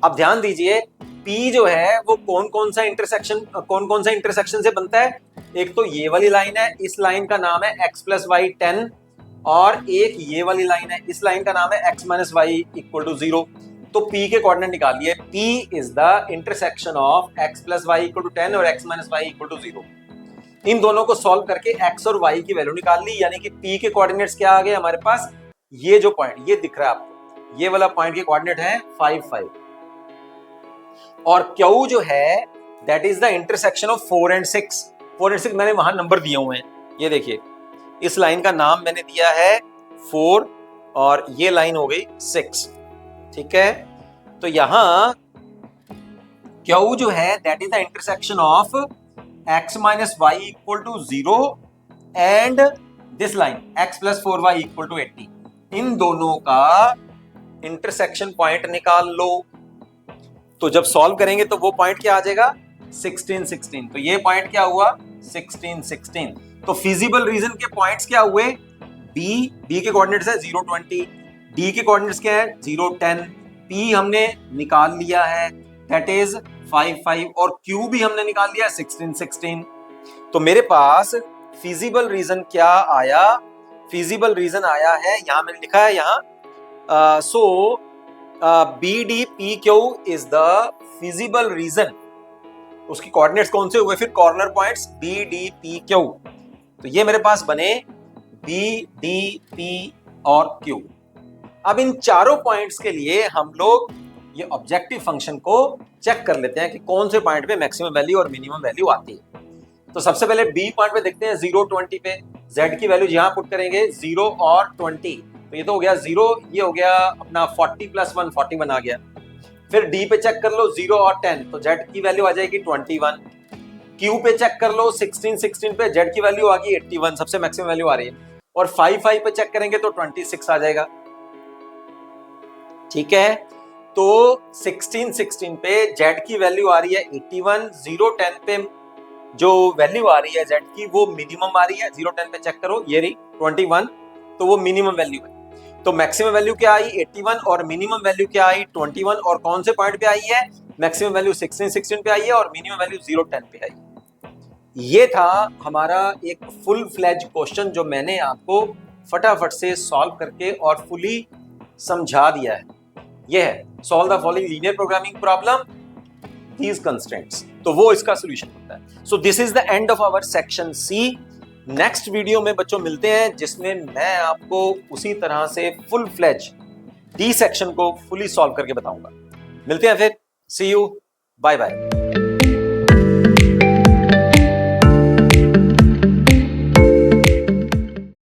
अब ध्यान दीजिए, पी जो है वो कौन कौन सा इंटरसेक्शन से बनता है। एक तो ये वाली लाइन है, इस लाइन का नाम है x प्लस वाई 10, और एक ये वाली लाइन है, इस लाइन का नाम है x minus y equal to 0। तो p के कोऑर्डिनेट निकालिए, p is the intersection of x plus y equal to 10 और x minus y equal to 0। इन दोनों को सॉल्व करके x और y की वैल्यू निकाल ली, यानी कि p के कोऑर्डिनेट्स क्या आ गए हमारे पास, ये जो पॉइंट ये दिख रहा है आपको, ये वाला पॉइंट के कोऑर्डिनेट है 5 5, और q जो है that is the intersection of 4 and 6। 4 and 6 मैंने वहां नंबर दिए हुए हैं, ये देखिए, इस लाइन का नाम मैंने दिया है 4 और ये लाइन हो गई 6, ठीक है। तो यहां Q जो है that is the intersection of x minus y equal to 0 and this line x plus 4y equal to 80। इन दोनों का इंटरसेक्शन पॉइंट निकाल लो। तो जब सॉल्व करेंगे तो वो पॉइंट क्या आ जाएगा, 16 16। तो ये पॉइंट क्या हुआ, 16 16। तो फिजिबल रीजन के पॉइंट्स क्या हुए, बी के कोऑर्डिनेट्स है 0 20, डी के कोऑर्डिनेट्स क्या है 0 10, पी हमने निकाल लिया है दैट इज 5 5, और क्यू भी हमने निकाल लिया है 16 16। तो मेरे पास फिजिबल रीजन क्या आया, फिजिबल रीजन आया है, यहां मैंने लिखा है यहां, so B D P Q is the feasible region. उसकी कोऑर्डिनेट्स कौन से हुए फिर, corner points B D P Q. तो ये मेरे पास बने बी डी पी और क्यू। अब इन चारों पॉइंट्स के लिए हम लोग ये ऑब्जेक्टिव फंक्शन को चेक कर लेते हैं कि कौन से पॉइंट पे मैक्सिमम वैल्यू और मिनिमम वैल्यू आती है। तो सबसे पहले बी पॉइंट पे देखते हैं 0 20 पे, z की वैल्यू यहां पुट करेंगे 0 और 20, तो ये तो हो गया 0, ये हो गया अपना 40 प्लस 1 41 आ गया। फिर डी पे चेक कर लो 0 और 10, तो z की वैल्यू आ जाएगी 21। क्यू पे चेक कर लो 16 16 पे, z की वैल्यू आ गई 81, सबसे मैक्सिमम वैल्यू आ रही है। और 5 5 पे चेक करेंगे तो 26 आ जाएगा। ठीक है, तो 16 पे z की वैल्यू आ रही है 81, 0 10 पे जो वैल्यू आ रही है z की वो मिनिमम आ रही है, 0 10 पे चेक करो, ये रही 21, तो वो मिनिमम वैल्यू है। तो मैक्सिमम वैल्यू क्या आई 81 और मिनिमम वैल्यू क्या आई 21, और कौन से पॉइंट पे आई है, मैक्सिमम वैल्यू 16 पे आई है और मिनिमम वैल्यू 0 10 पे आई है। ये था हमारा एक फुल फ्लैज क्वेश्चन जो मैंने आपको फटाफट से सॉल्व करके और फुली समझा दिया है। ये है solve the following linear programming problem these constraints, तो वो इसका सॉल्यूशन होता है। So this is the end of our section C. Next video में बच्चों मिलते हैं जिसमें मैं आपको उसी तरह से फुल फ्लेज डी सेक्शन को फुली सॉल्व करके बताऊंगा। मिलते हैं फिर, सी यू, बाय बाय।